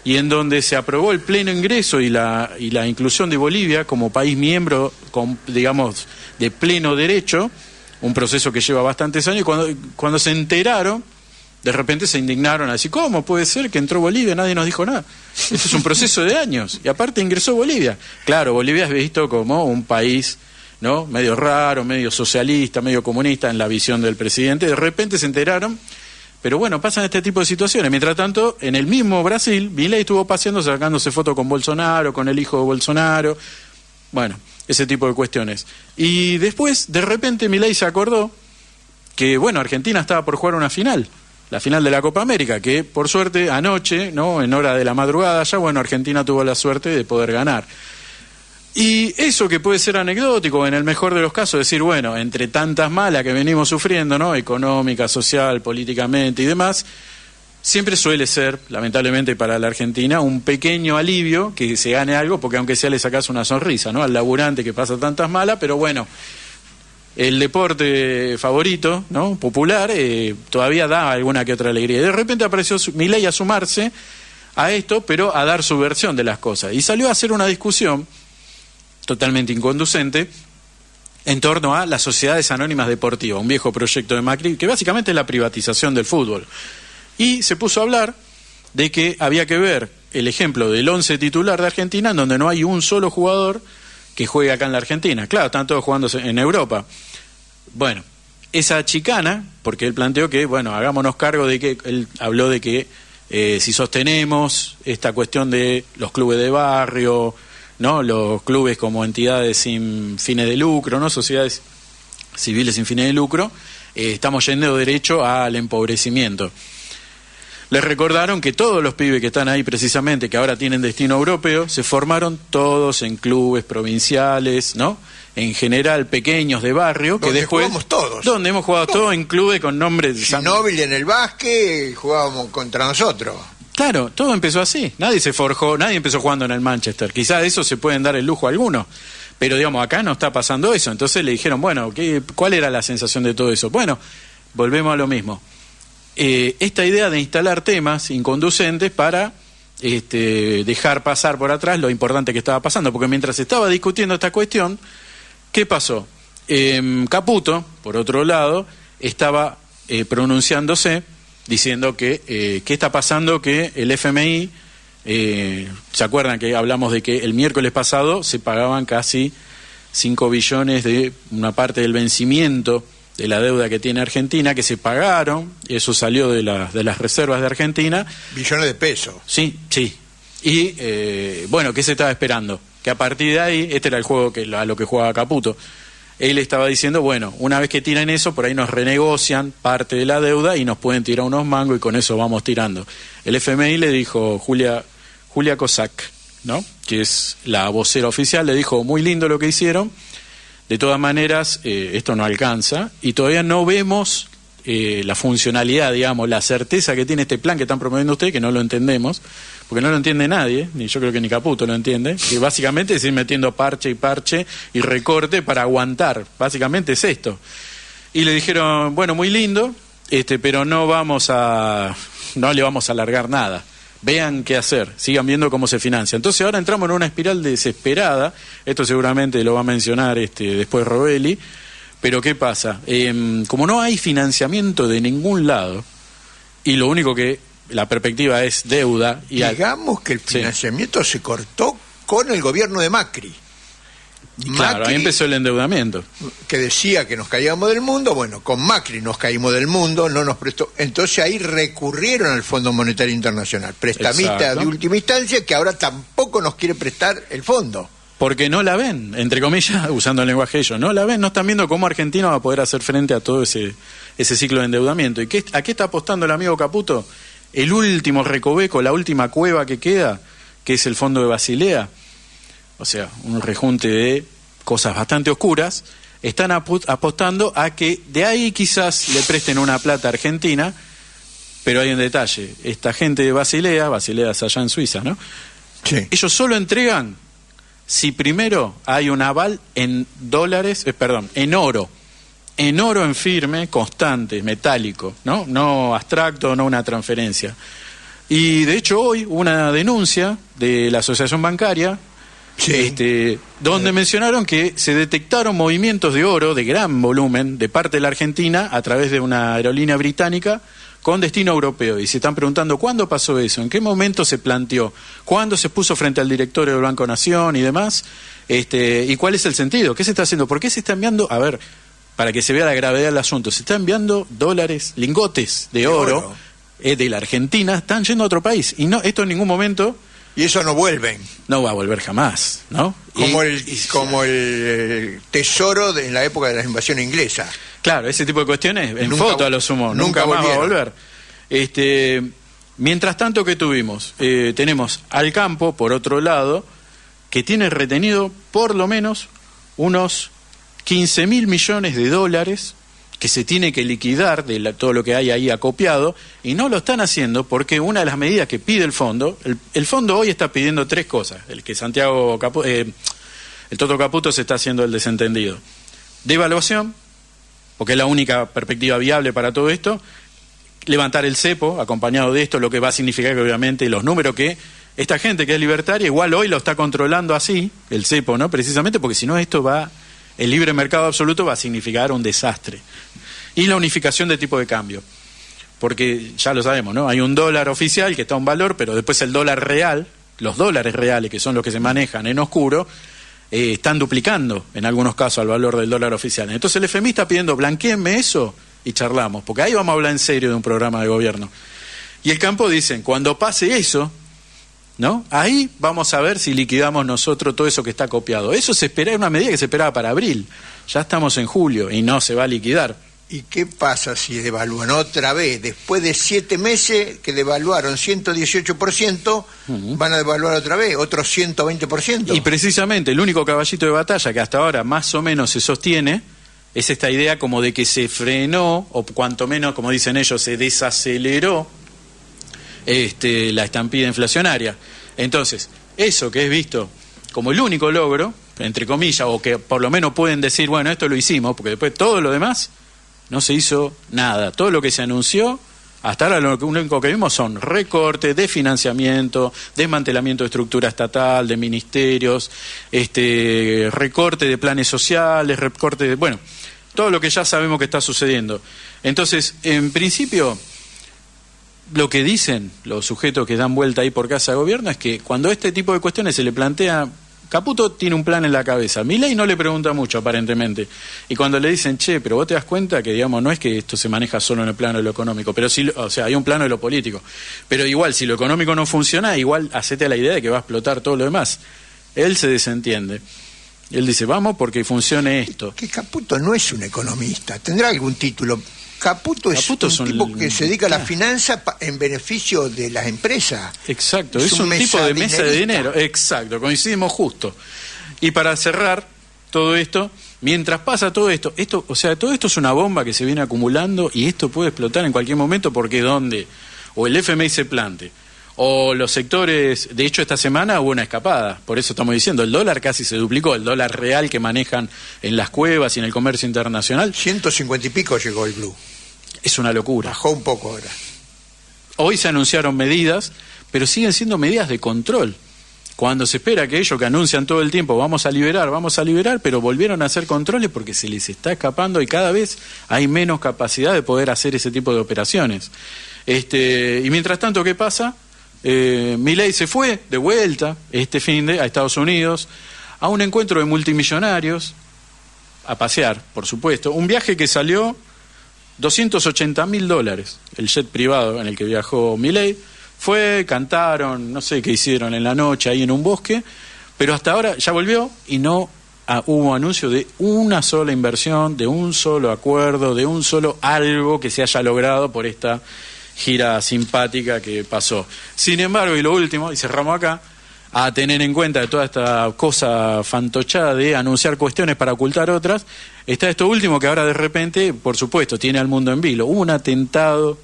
y en donde se aprobó el pleno ingreso y la inclusión de Bolivia como país miembro, digamos, de pleno derecho, un proceso que lleva bastantes años, y cuando se enteraron, de repente se indignaron a decir, ¿cómo puede ser que entró Bolivia? Nadie nos dijo nada. Esto es un proceso de años, y aparte ingresó Bolivia. Claro, Bolivia es visto como un país, ¿no?, medio raro, medio socialista, medio comunista en la visión del presidente. De repente se enteraron. Pero bueno, pasan este tipo de situaciones. Mientras tanto, en el mismo Brasil, Milei estuvo paseando, sacándose fotos con Bolsonaro, con el hijo de Bolsonaro. Bueno, ese tipo de cuestiones. Y después, de repente, Milei se acordó que, bueno, Argentina estaba por jugar una final, la final de la Copa América, que por suerte anoche, ¿no?, en hora de la madrugada ya, bueno, Argentina tuvo la suerte de poder ganar. Y eso, que puede ser anecdótico, en el mejor de los casos, decir, bueno, entre tantas malas que venimos sufriendo, ¿no?, económica, social, políticamente y demás, siempre suele ser, lamentablemente para la Argentina, un pequeño alivio que se gane algo, porque aunque sea le sacás una sonrisa, ¿no?, al laburante que pasa tantas malas, pero bueno, el deporte favorito, ¿no?, popular, todavía da alguna que otra alegría. Y de repente apareció Milei a sumarse a esto, pero a dar su versión de las cosas. Y salió a hacer una discusión totalmente inconducente en torno a las sociedades anónimas deportivas, un viejo proyecto de Macri, que básicamente es la privatización del fútbol. Y se puso a hablar de que había que ver el ejemplo del 11 titular de Argentina, en donde no hay un solo jugador que juegue acá en la Argentina. Claro, están todos jugando en Europa. Bueno, esa chicana, porque él planteó que, bueno, hagámonos cargo de que, él habló de que si sostenemos esta cuestión de los clubes de barrio, ¿no?, los clubes como entidades sin fines de lucro, ¿no?, sociedades civiles sin fines de lucro, estamos yendo derecho al empobrecimiento. Les recordaron que todos los pibes que están ahí precisamente, que ahora tienen destino europeo, se formaron todos en clubes provinciales, ¿no?, en general pequeños de barrio, que después jugamos todos. Donde hemos jugado todos en clubes con nombres de Ginóbili en el básquet, jugábamos contra nosotros. Claro, todo empezó así. Nadie se forjó, nadie empezó jugando en el Manchester. Quizá de eso se pueden dar el lujo a algunos. Pero, digamos, acá no está pasando eso. Entonces le dijeron, bueno, ¿cuál era la sensación de todo eso? Bueno, volvemos a lo mismo. Esta idea de instalar temas inconducentes para dejar pasar por atrás lo importante que estaba pasando. Porque mientras se estaba discutiendo esta cuestión, ¿qué pasó? Caputo, por otro lado, estaba pronunciándose, diciendo que qué está pasando, que el FMI, ¿se acuerdan que hablamos de que el miércoles pasado se pagaban casi 5 billones de una parte del vencimiento de la deuda que tiene Argentina, que se pagaron, y eso salió de las reservas de Argentina? Billones de pesos. Sí, sí. Y, bueno, ¿qué se estaba esperando? Que a partir de ahí, este era el juego a lo que jugaba Caputo. Él estaba diciendo, bueno, una vez que tiran eso, por ahí nos renegocian parte de la deuda y nos pueden tirar unos mangos y con eso vamos tirando. El FMI le dijo, Julia Kosak, ¿no?, que es la vocera oficial, le dijo, muy lindo lo que hicieron, de todas maneras esto no alcanza y todavía no vemos la funcionalidad, digamos, la certeza que tiene este plan que están promoviendo ustedes, que no lo entendemos, porque no lo entiende nadie, ni yo creo que ni Caputo lo entiende, que básicamente es ir metiendo parche y recorte para aguantar, básicamente es esto. Y le dijeron, bueno, muy lindo, pero no le vamos a alargar nada. Vean qué hacer, sigan viendo cómo se financia. Entonces ahora entramos en una espiral desesperada, esto seguramente lo va a mencionar después Robelli, pero ¿qué pasa? Como no hay financiamiento de ningún lado, y lo único que la perspectiva es deuda... Digamos que el financiamiento se cortó con el gobierno de Macri. Claro, ahí empezó el endeudamiento. Que decía que nos caíamos del mundo, bueno, con Macri nos caímos del mundo, no nos prestó. Entonces ahí recurrieron al Fondo Monetario Internacional, prestamista de última instancia, que ahora tampoco nos quiere prestar el fondo. Porque no la ven, entre comillas, usando el lenguaje de ellos, no la ven, no están viendo cómo Argentina va a poder hacer frente a todo ese ciclo de endeudamiento. ¿Y a qué está apostando el amigo Caputo? El último recoveco, la última cueva que queda, que es el Fondo de Basilea, o sea, un rejunte de cosas bastante oscuras, están apostando a que de ahí quizás le presten una plata a Argentina, pero hay un detalle, esta gente de Basilea es allá en Suiza, ¿no? Sí. Ellos solo entregan si primero hay un aval en dólares, en oro en firme, constante, metálico, no abstracto, no una transferencia. Y de hecho hoy hubo una denuncia de la Asociación Bancaria, donde mencionaron que se detectaron movimientos de oro de gran volumen de parte de la Argentina a través de una aerolínea británica con destino europeo. Y se están preguntando cuándo pasó eso, en qué momento se planteó, cuándo se puso frente al directorio del Banco Nación y demás, y cuál es el sentido, qué se está haciendo, por qué se está enviando, a ver, para que se vea la gravedad del asunto, se está enviando dólares, lingotes de oro de la Argentina, están yendo a otro país, y no, esto en ningún momento... Y eso no vuelven. No va a volver jamás, ¿no? Como el tesoro en la época de la invasión inglesa. Claro, ese tipo de cuestiones, en foto a lo sumo, nunca más va a volver. Mientras tanto, ¿qué tuvimos? Tenemos al campo, por otro lado, que tiene retenido por lo menos unos 15.000 millones de dólares que se tiene que liquidar de todo lo que hay ahí acopiado, y no lo están haciendo porque una de las medidas que pide el fondo, el fondo hoy está pidiendo tres cosas, el que el Toto Caputo se está haciendo el desentendido. Devaluación, porque es la única perspectiva viable para todo esto, levantar el cepo, acompañado de esto, lo que va a significar que obviamente los números que esta gente que es libertaria, igual hoy lo está controlando así, el cepo, ¿no? Precisamente porque si no el libre mercado absoluto va a significar un desastre. Y la unificación de tipo de cambio. Porque ya lo sabemos, ¿no? Hay un dólar oficial que está a un valor, pero después el dólar real, los dólares reales, que son los que se manejan en oscuro, están duplicando en algunos casos al valor del dólar oficial. Entonces el FMI está pidiendo, blanquéenme eso y charlamos, porque ahí vamos a hablar en serio de un programa de gobierno. Y el campo dicen, cuando pase eso, ¿no? Ahí vamos a ver si liquidamos nosotros todo eso que está copiado. Eso se espera, una medida que se esperaba para abril. Ya estamos en julio y no se va a liquidar. ¿Y qué pasa si devalúan otra vez? Después de 7 meses que devaluaron 118%, van a devaluar otra vez, otro 120%. Y precisamente el único caballito de batalla que hasta ahora más o menos se sostiene es esta idea como de que se frenó, o cuanto menos, como dicen ellos, se desaceleró la estampida inflacionaria. Entonces, eso que es visto como el único logro, entre comillas, o que por lo menos pueden decir, bueno, esto lo hicimos, porque después todo lo demás no se hizo nada. Todo lo que se anunció, hasta ahora lo único que vimos son recortes de financiamiento, desmantelamiento de estructura estatal, de ministerios, recorte de planes sociales, recorte de... Bueno, todo lo que ya sabemos que está sucediendo. Entonces, en principio, lo que dicen los sujetos que dan vuelta ahí por casa de gobierno es que cuando este tipo de cuestiones se le plantea... Caputo tiene un plan en la cabeza. Milei no le pregunta mucho, aparentemente. Y cuando le dicen, che, pero vos te das cuenta que, digamos, no es que esto se maneja solo en el plano de lo económico, pero sí, o sea, hay un plano de lo político. Pero igual, si lo económico no funciona, igual hacete a la idea de que va a explotar todo lo demás. Él se desentiende. Él dice, vamos porque funcione esto. Que Caputo no es un economista. Tendrá algún título. Caputo es un tipo que se dedica a la finanza en beneficio de las empresas. Exacto, es un tipo de mesa de dinero. Exacto, coincidimos justo. Y para cerrar todo esto, mientras pasa todo esto, o sea, todo esto es una bomba que se viene acumulando y esto puede explotar en cualquier momento porque donde o el FMI se plante O los sectores, de hecho esta semana hubo una escapada, por eso estamos diciendo, el dólar casi se duplicó, el dólar real que manejan en las cuevas y en el comercio internacional. 150 y pico llegó el blue. Es una locura. Bajó un poco ahora. Hoy se anunciaron medidas, pero siguen siendo medidas de control. Cuando se espera que ellos que anuncian todo el tiempo vamos a liberar, pero volvieron a hacer controles porque se les está escapando y cada vez hay menos capacidad de poder hacer ese tipo de operaciones. Y mientras tanto, ¿qué pasa? Milei se fue de vuelta este finde a Estados Unidos a un encuentro de multimillonarios a pasear, por supuesto, un viaje que salió $280.000, el jet privado en el que viajó Milei. Cantaron, no sé qué hicieron en la noche ahí en un bosque, pero hasta ahora ya volvió y no hubo anuncio de una sola inversión, de un solo acuerdo, de un solo algo que se haya logrado por esta gira simpática que pasó. Sin embargo, y lo último, y cerramos acá, a tener en cuenta de toda esta cosa fantochada de anunciar cuestiones para ocultar otras, está esto último que ahora de repente, por supuesto, tiene al mundo en vilo. Hubo un atentado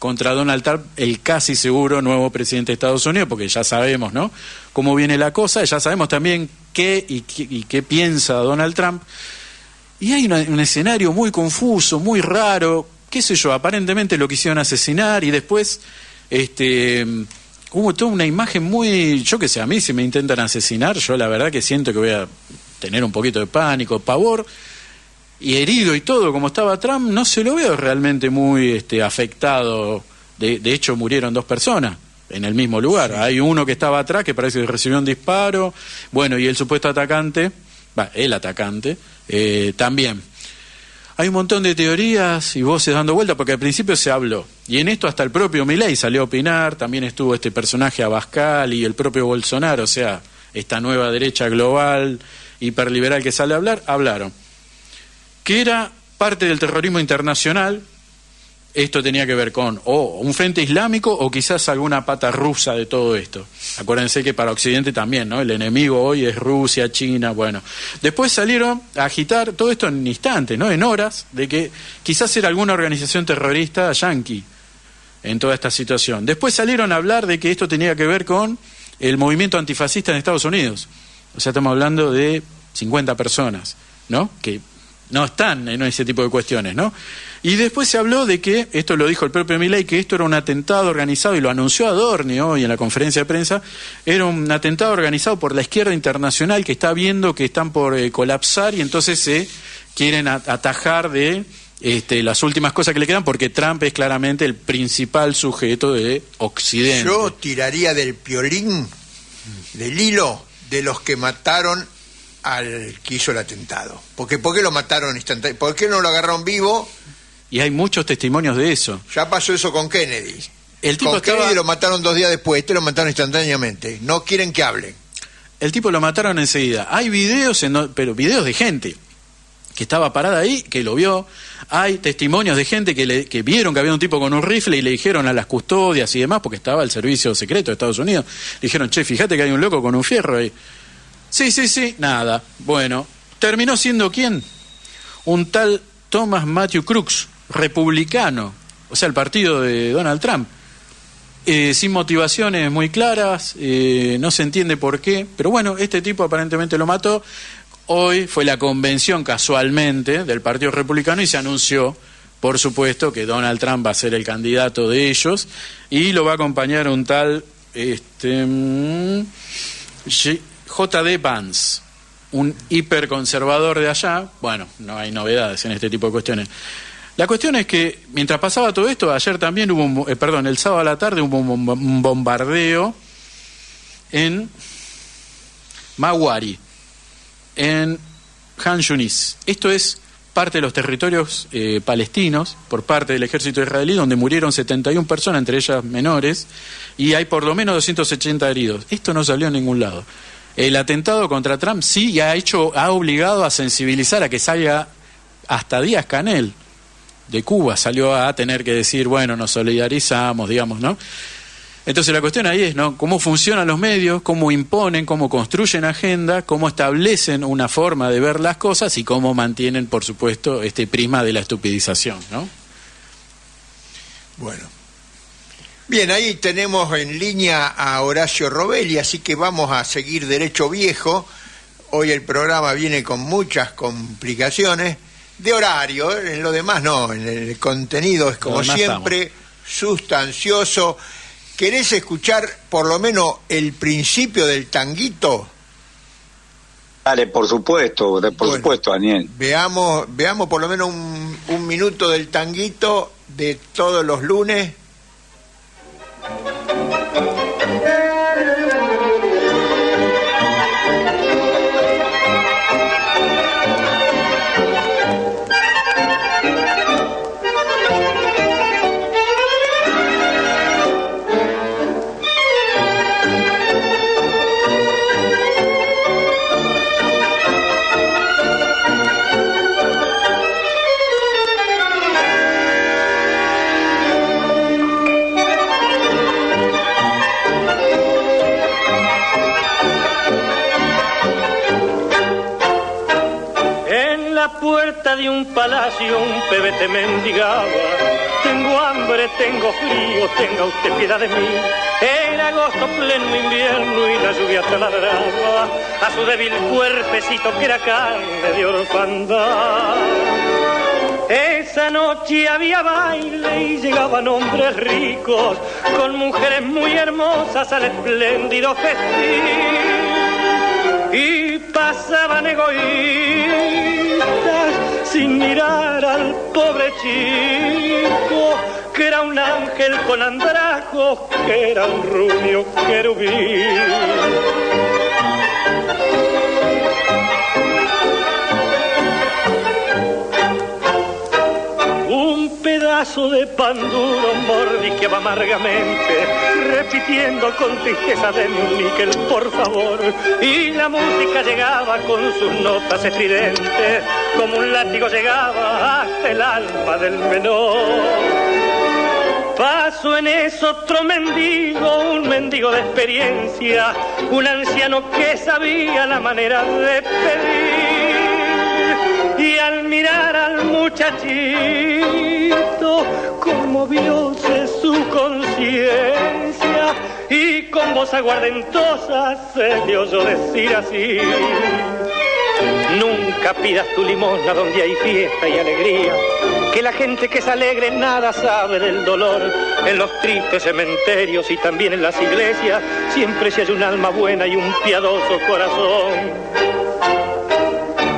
contra Donald Trump, el casi seguro nuevo presidente de Estados Unidos, porque ya sabemos, ¿no?, cómo viene la cosa, ya sabemos también qué piensa Donald Trump, y hay un escenario muy confuso, muy raro, qué sé yo, aparentemente lo quisieron asesinar y después hubo toda una imagen muy, yo qué sé, a mí si me intentan asesinar, yo la verdad que siento que voy a tener un poquito de pánico, pavor, y herido y todo, como estaba Trump, no se lo veo realmente muy afectado. De hecho, murieron 2 personas en el mismo lugar. Sí. Hay uno que estaba atrás, que parece que recibió un disparo. Bueno, y el supuesto atacante, el atacante, también. Hay un montón de teorías y voces dando vuelta, porque al principio se habló. Y en esto hasta el propio Milei salió a opinar, también estuvo este personaje Abascal y el propio Bolsonaro, o sea, esta nueva derecha global, hiperliberal que sale a hablar, hablaron. Que era parte del terrorismo internacional, esto tenía que ver con un frente islámico o quizás alguna pata rusa de todo esto. Acuérdense que para Occidente también, ¿no?, el enemigo hoy es Rusia, China, bueno. Después salieron a agitar todo esto en instantes, ¿no?, en horas, de que quizás era alguna organización terrorista yanqui en toda esta situación. Después salieron a hablar de que esto tenía que ver con el movimiento antifascista en Estados Unidos. O sea, estamos hablando de 50 personas, ¿no?, que no están en ese tipo de cuestiones, ¿no? Y después se habló de que, esto lo dijo el propio Milei, que esto era un atentado organizado, y lo anunció Adorni hoy en la conferencia de prensa, era un atentado organizado por la izquierda internacional que está viendo que están por colapsar y entonces se quieren atajar de las últimas cosas que le quedan, porque Trump es claramente el principal sujeto de Occidente. Yo tiraría del piolín, del hilo, de los que mataron al que hizo el atentado. Porque ¿por qué lo mataron instantáneamente? ¿Por qué no lo agarraron vivo? Y hay muchos testimonios de eso. Ya pasó eso con Kennedy. El tipo con Kennedy lo mataron 2 días después, lo mataron instantáneamente. No quieren que hablen. El tipo lo mataron enseguida. Hay videos, pero videos de gente que estaba parada ahí, que lo vio. Hay testimonios de gente que vieron que había un tipo con un rifle y le dijeron a las custodias y demás, porque estaba el servicio secreto de Estados Unidos, le dijeron, che, fíjate que hay un loco con un fierro ahí. Sí, nada. Bueno, terminó siendo ¿quién? Un tal Thomas Matthew Crooks, republicano, o sea, el partido de Donald Trump, sin motivaciones muy claras, no se entiende por qué, pero bueno, este tipo aparentemente lo mató. Hoy fue la convención casualmente del Partido Republicano y se anunció, por supuesto, que Donald Trump va a ser el candidato de ellos y lo va a acompañar un tal J.D. Vance, un hiperconservador de allá. Bueno, no hay novedades en este tipo de cuestiones. La cuestión es que mientras pasaba todo esto, ayer también hubo el sábado a la tarde hubo un bombardeo en Mawari, en Han Yunis. Esto es parte de los territorios palestinos por parte del ejército israelí, donde murieron 71 personas, entre ellas menores, y hay por lo menos 280 heridos. Esto no salió en ningún lado. El atentado contra Trump sí ha obligado a sensibilizar a que salga hasta Díaz-Canel de Cuba, salió a tener que decir, bueno, nos solidarizamos, digamos, ¿no? Entonces la cuestión ahí es, ¿no?, cómo funcionan los medios, cómo imponen, cómo construyen agenda, cómo establecen una forma de ver las cosas y cómo mantienen, por supuesto, este prisma de la estupidización, ¿no? Bueno, Bien, ahí tenemos en línea a Horacio Robelli, así que vamos a seguir derecho viejo. Hoy el programa viene con muchas complicaciones de horario, en lo demás no, en el contenido es como siempre, sustancioso. ¿Querés escuchar por lo menos el principio del tanguito? Dale, por supuesto, supuesto, Daniel. Veamos por lo menos un minuto del tanguito de todos los lunes. De un palacio un pebete mendigaba, tengo hambre, tengo frío, tenga usted piedad de mí. Era agosto, pleno invierno y la lluvia taladraba a su débil cuerpecito que era carne de orfandad. Esa noche había baile y llegaban hombres ricos con mujeres muy hermosas al espléndido festín. Y pasaban egoístas sin mirar al pobre chico, que era un ángel con andrajos, que era un rubio querubín. Un pedazo de pan duro mordisqueaba amargamente, repitiendo con tristeza de un níquel, por favor. Y la música llegaba con sus notas estridentes, como un látigo llegaba hasta el alma del menor. Pasó en eso otro mendigo, un mendigo de experiencia, un anciano que sabía la manera de pedir. Y al mirar al muchachito, conmovióse su conciencia y con voz aguardentosa se le oyó decir así: nunca pidas tu limosna donde hay fiesta y alegría, que la gente que es alegre nada sabe del dolor. En los tristes cementerios y también en las iglesias siempre se halla un alma buena y un piadoso corazón.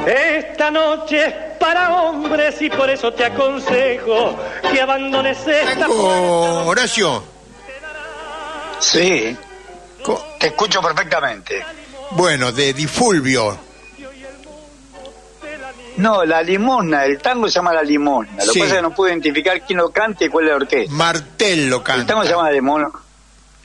Esta noche es para hombres y por eso te aconsejo que abandones esta... Horacio. Sí, te escucho perfectamente. Bueno, de Di Fulvio. No, la limosna, el tango se llama La Limosna. Lo que pasa es que no puedo identificar quién lo canta y cuál es la orquesta. Martel lo canta. El tango se llama La Limosna.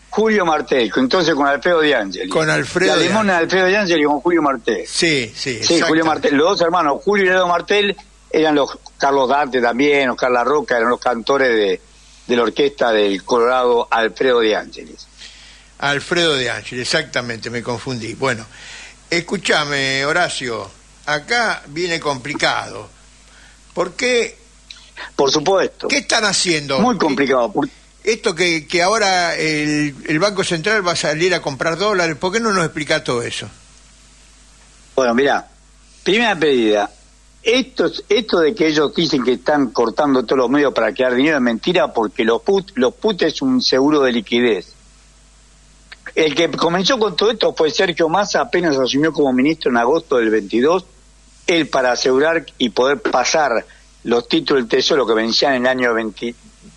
Julio Martel, entonces con Alfredo De Angeli. Con Alfredo. La Limosna de Alfredo De Angeli con Julio Martel. Sí. Sí, Julio Martel. Los dos hermanos, Julio y Ledo Martel, eran los Carlos Dante también, Oscar La Roca, eran los cantores de la orquesta del Colorado Alfredo De Angelis. Alfredo De Angelis, exactamente, me confundí. Bueno, escúchame, Horacio, acá viene complicado. ¿Por qué? Por supuesto. ¿Qué están haciendo? Muy complicado. Esto que ahora el Banco Central va a salir a comprar dólares, ¿por qué no nos explica todo eso? Bueno, mirá, primera pedida. Esto de que ellos dicen que están cortando todos los medios para crear dinero es mentira, porque los put es un seguro de liquidez. El que comenzó con todo esto fue Sergio Massa, apenas asumió como ministro en agosto del 22, él para asegurar y poder pasar los títulos del Tesoro que vencían en el año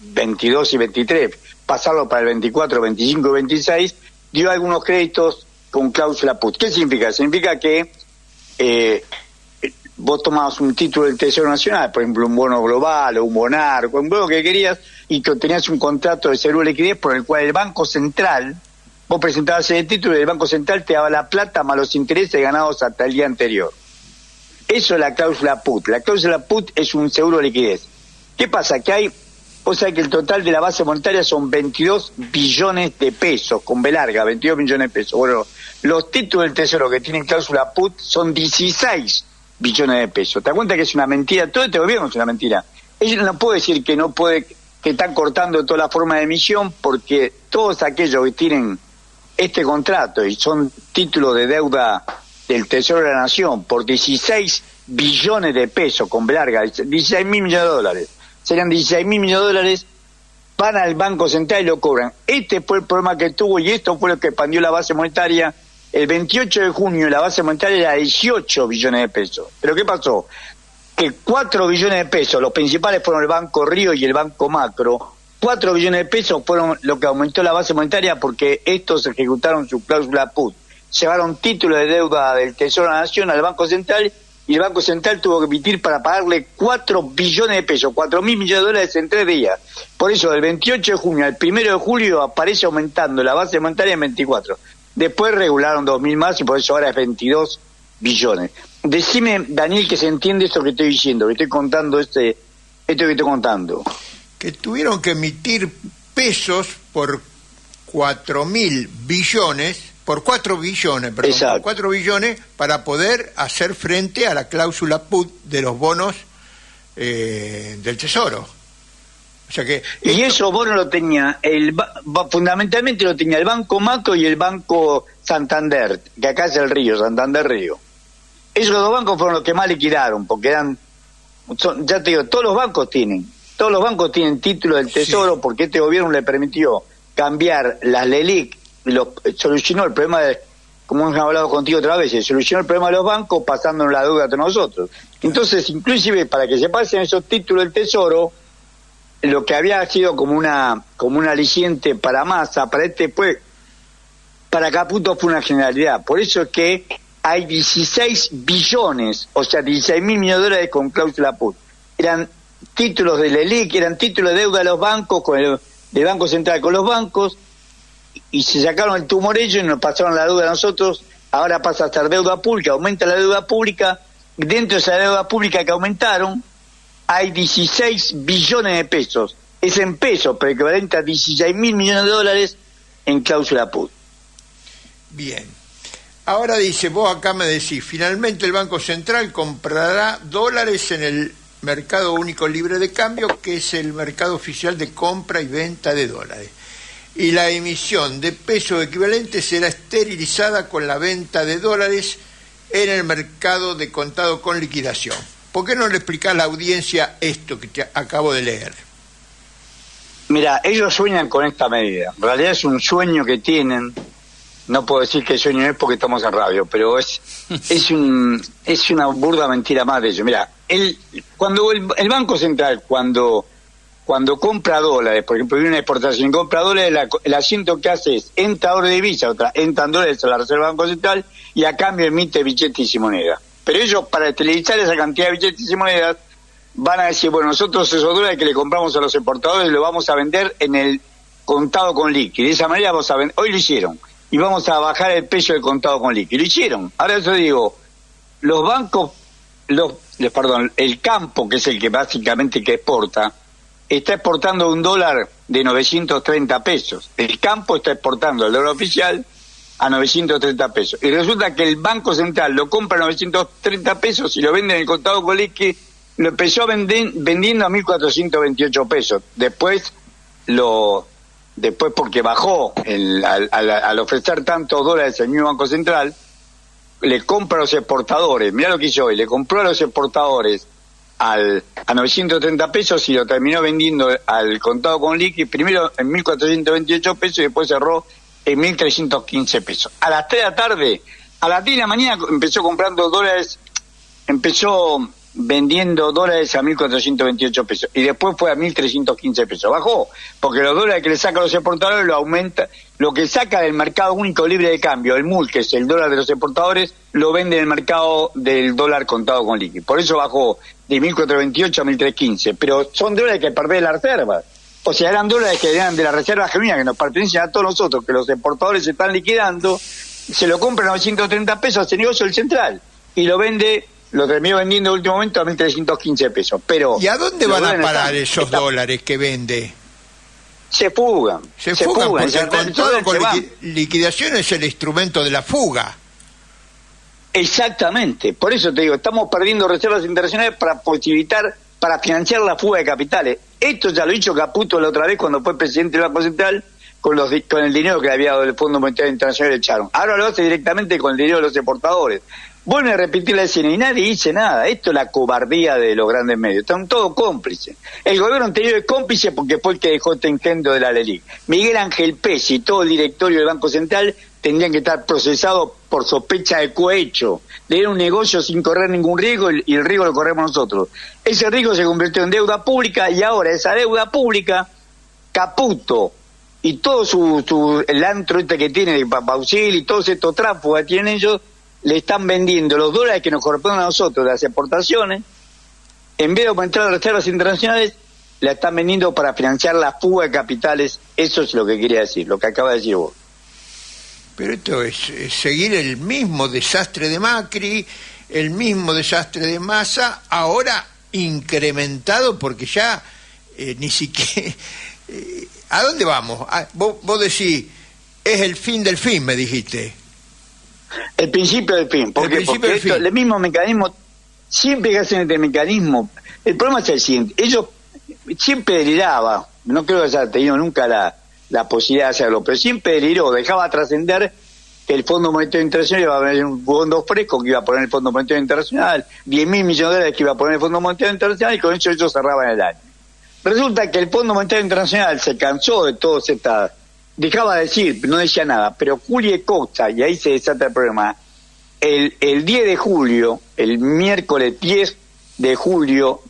22 y 23, pasarlo para el 24, 25 y 26, dio algunos créditos con cláusula put. ¿Qué significa? Significa que vos tomabas un título del Tesoro Nacional, por ejemplo un bono global o un bonarco, un bono que querías, y que tenías un contrato de seguro de liquidez por el cual el Banco Central, vos presentabas el título y el Banco Central te daba la plata más los intereses ganados hasta el día anterior. Eso es la cláusula put. La cláusula put es un seguro de liquidez. ¿Qué pasa? Que hay, o sea que el total de la base monetaria son 22 billones de pesos, con B larga, 22 millones de pesos. Bueno, los títulos del Tesoro que tienen cláusula put son 16 billones de pesos. ¿Te das cuenta que es una mentira? Todo este gobierno es una mentira. Ellos no pueden decir que no puede que están cortando toda la forma de emisión, porque todos aquellos que tienen este contrato y son títulos de deuda del Tesoro de la Nación por 16 billones de pesos con B larga, 16 mil millones de dólares, serían 16 mil millones de dólares, van al Banco Central y lo cobran. Este fue el problema que tuvo y esto fue lo que expandió la base monetaria. El 28 de junio la base monetaria era 18 billones de pesos. ¿Pero qué pasó? Que 4 billones de pesos, los principales fueron el Banco Río y el Banco Macro, 4 billones de pesos fueron lo que aumentó la base monetaria porque estos ejecutaron su cláusula put. Llevaron títulos de deuda del Tesoro de la Nación al Banco Central y el Banco Central tuvo que emitir para pagarle 4 billones de pesos, 4 mil millones de dólares en 3 días. Por eso, del 28 de junio al 1 de julio aparece aumentando la base monetaria en 24. Después regularon 2.000 más y por eso ahora es 22 billones. Decime, Daniel, que se entiende esto que estoy diciendo, que estoy contando esto que estoy contando. Que tuvieron que emitir pesos por 4.000 billones, por 4 billones, perdón, por 4 billones para poder hacer frente a la cláusula put de los bonos del Tesoro. O sea que y esos bonos lo tenía, fundamentalmente lo tenía el Banco Macro y el Banco Santander, que acá es el Río, Santander Río. Esos dos bancos fueron los que más liquidaron, porque ya te digo, todos los bancos tienen títulos del Tesoro, sí, porque este gobierno le permitió cambiar las LELIQ, solucionó el problema como hemos hablado contigo otra vez, solucionó el problema de los bancos pasándonos la deuda a nosotros. Entonces, inclusive, para que se pasen esos títulos del Tesoro, lo que había sido como un aliciente para Massa, para Caputo fue una generalidad. Por eso es que hay 16 billones, o sea, 16 mil millones de dólares con cláusula put. Eran títulos de LELIQ, eran títulos de deuda de los bancos, del Banco Central con los bancos, y se sacaron el tumor ellos y nos pasaron la deuda a nosotros. Ahora pasa a ser deuda pública, aumenta la deuda pública. Dentro de esa deuda pública que aumentaron, hay 16 billones de pesos. Es en pesos, pero equivalente a 16 mil millones de dólares en cláusula put. Bien. Ahora dice, vos acá me decís, finalmente el Banco Central comprará dólares en el mercado único libre de cambio, que es el mercado oficial de compra y venta de dólares. Y la emisión de pesos equivalentes será esterilizada con la venta de dólares en el mercado de contado con liquidación. ¿Por qué no le explicás a la audiencia esto que te acabo de leer? Mira, ellos sueñan con esta medida. En realidad es un sueño que tienen. No puedo decir que el sueño es porque estamos en radio, pero es una burda mentira más de ellos. Mira, cuando el Banco Central, cuando compra dólares, por ejemplo, viene una exportación y compra dólares, el asiento que hace es entra oro de divisa, entran dólares a la Reserva del Banco Central y a cambio emite billetes y monedas. Pero ellos, para esterilizar esa cantidad de billetes y monedas, van a decir, bueno, nosotros esos dólares que le compramos a los exportadores los vamos a vender en el contado con liqui. De esa manera vamos a vender, hoy lo hicieron, y vamos a bajar el precio del contado con liqui. Lo hicieron. Ahora yo digo, los bancos, el campo, que es el que básicamente que exporta, está exportando un dólar de 930 pesos. El campo está exportando el dólar oficial a 930 pesos. Y resulta que el Banco Central lo compra a 930 pesos y lo vende en el contado con liqui, lo empezó vendiendo a 1.428 pesos. Después porque bajó al ofrecer tantos dólares el mismo Banco Central, le compra a los exportadores. Mirá lo que hizo hoy, le compró a los exportadores a 930 pesos y lo terminó vendiendo al contado con liqui, primero en 1.428 pesos y después cerró en 1.315 pesos. A las 3 de la tarde, a las 10 de la mañana empezó vendiendo dólares a 1.428 pesos y después fue a 1.315 pesos. Bajó, porque los dólares que le saca a los exportadores lo aumenta, lo que saca del mercado único libre de cambio, el MUL, que es el dólar de los exportadores, lo vende en el mercado del dólar contado con liqui. Por eso bajó de 1.428 a 1.315, pero son dólares que perdés la reserva. O sea, eran dólares que eran de la reserva genuina, que nos pertenecen a todos nosotros, que los exportadores se están liquidando, se lo compran a 930 pesos, hace negocio el central, y lo terminó vendiendo en el último momento a 1.315 pesos. Pero ¿y a dónde van a parar esos dólares que vende? Se fugan. Se fugan porque el contado con liquidación es el instrumento de la fuga. Exactamente. Por eso te digo, estamos perdiendo reservas internacionales para posibilitar para financiar la fuga de capitales. Esto ya lo hizo Caputo la otra vez cuando fue presidente del Banco Central, con el dinero que le había dado el Fondo Monetario Internacional, le echaron. Ahora lo hace directamente con el dinero de los exportadores. Vuelve a repetir la escena y nadie dice nada. Esto es la cobardía de los grandes medios. Están todos cómplices. El gobierno anterior es cómplice porque fue el que dejó este incendio de la LELIC. Miguel Ángel Pez y todo el directorio del Banco Central tendrían que estar procesados por sospecha de cohecho, de ir a un negocio sin correr ningún riesgo, y el riesgo lo corremos nosotros. Ese riesgo se convirtió en deuda pública y ahora esa deuda pública, Caputo y todo el antro este que tiene de Papausil y todos estos tránsfugas que tienen ellos, le están vendiendo los dólares que nos corresponden a nosotros de las exportaciones, en vez de aumentar las reservas internacionales, la están vendiendo para financiar la fuga de capitales. Eso es lo que quería decir, lo que acaba de decir vos. Pero esto es seguir el mismo desastre de Macri, el mismo desastre de Massa, ahora incrementado porque ya ni siquiera... ¿A dónde vamos? Vos decís, es el fin del fin, me dijiste. El principio del fin. ¿Por qué? Porque esto, el mismo mecanismo, siempre que hacen este mecanismo, el problema es el siguiente, ellos siempre deliraba, no creo que haya tenido nunca la posibilidad de hacerlo, pero siempre deliró, dejaba trascender que el Fondo Monetario Internacional iba a poner un fondo fresco que iba a poner el Fondo Monetario Internacional, 10.000 millones de dólares que iba a poner el Fondo Monetario Internacional, y con eso ellos cerraban el año. Resulta que el Fondo Monetario Internacional se cansó de todas estas, dejaba de decir, no decía nada, pero Julie Costa, y ahí se desata el problema, el 10 de julio, el miércoles 10 de julio,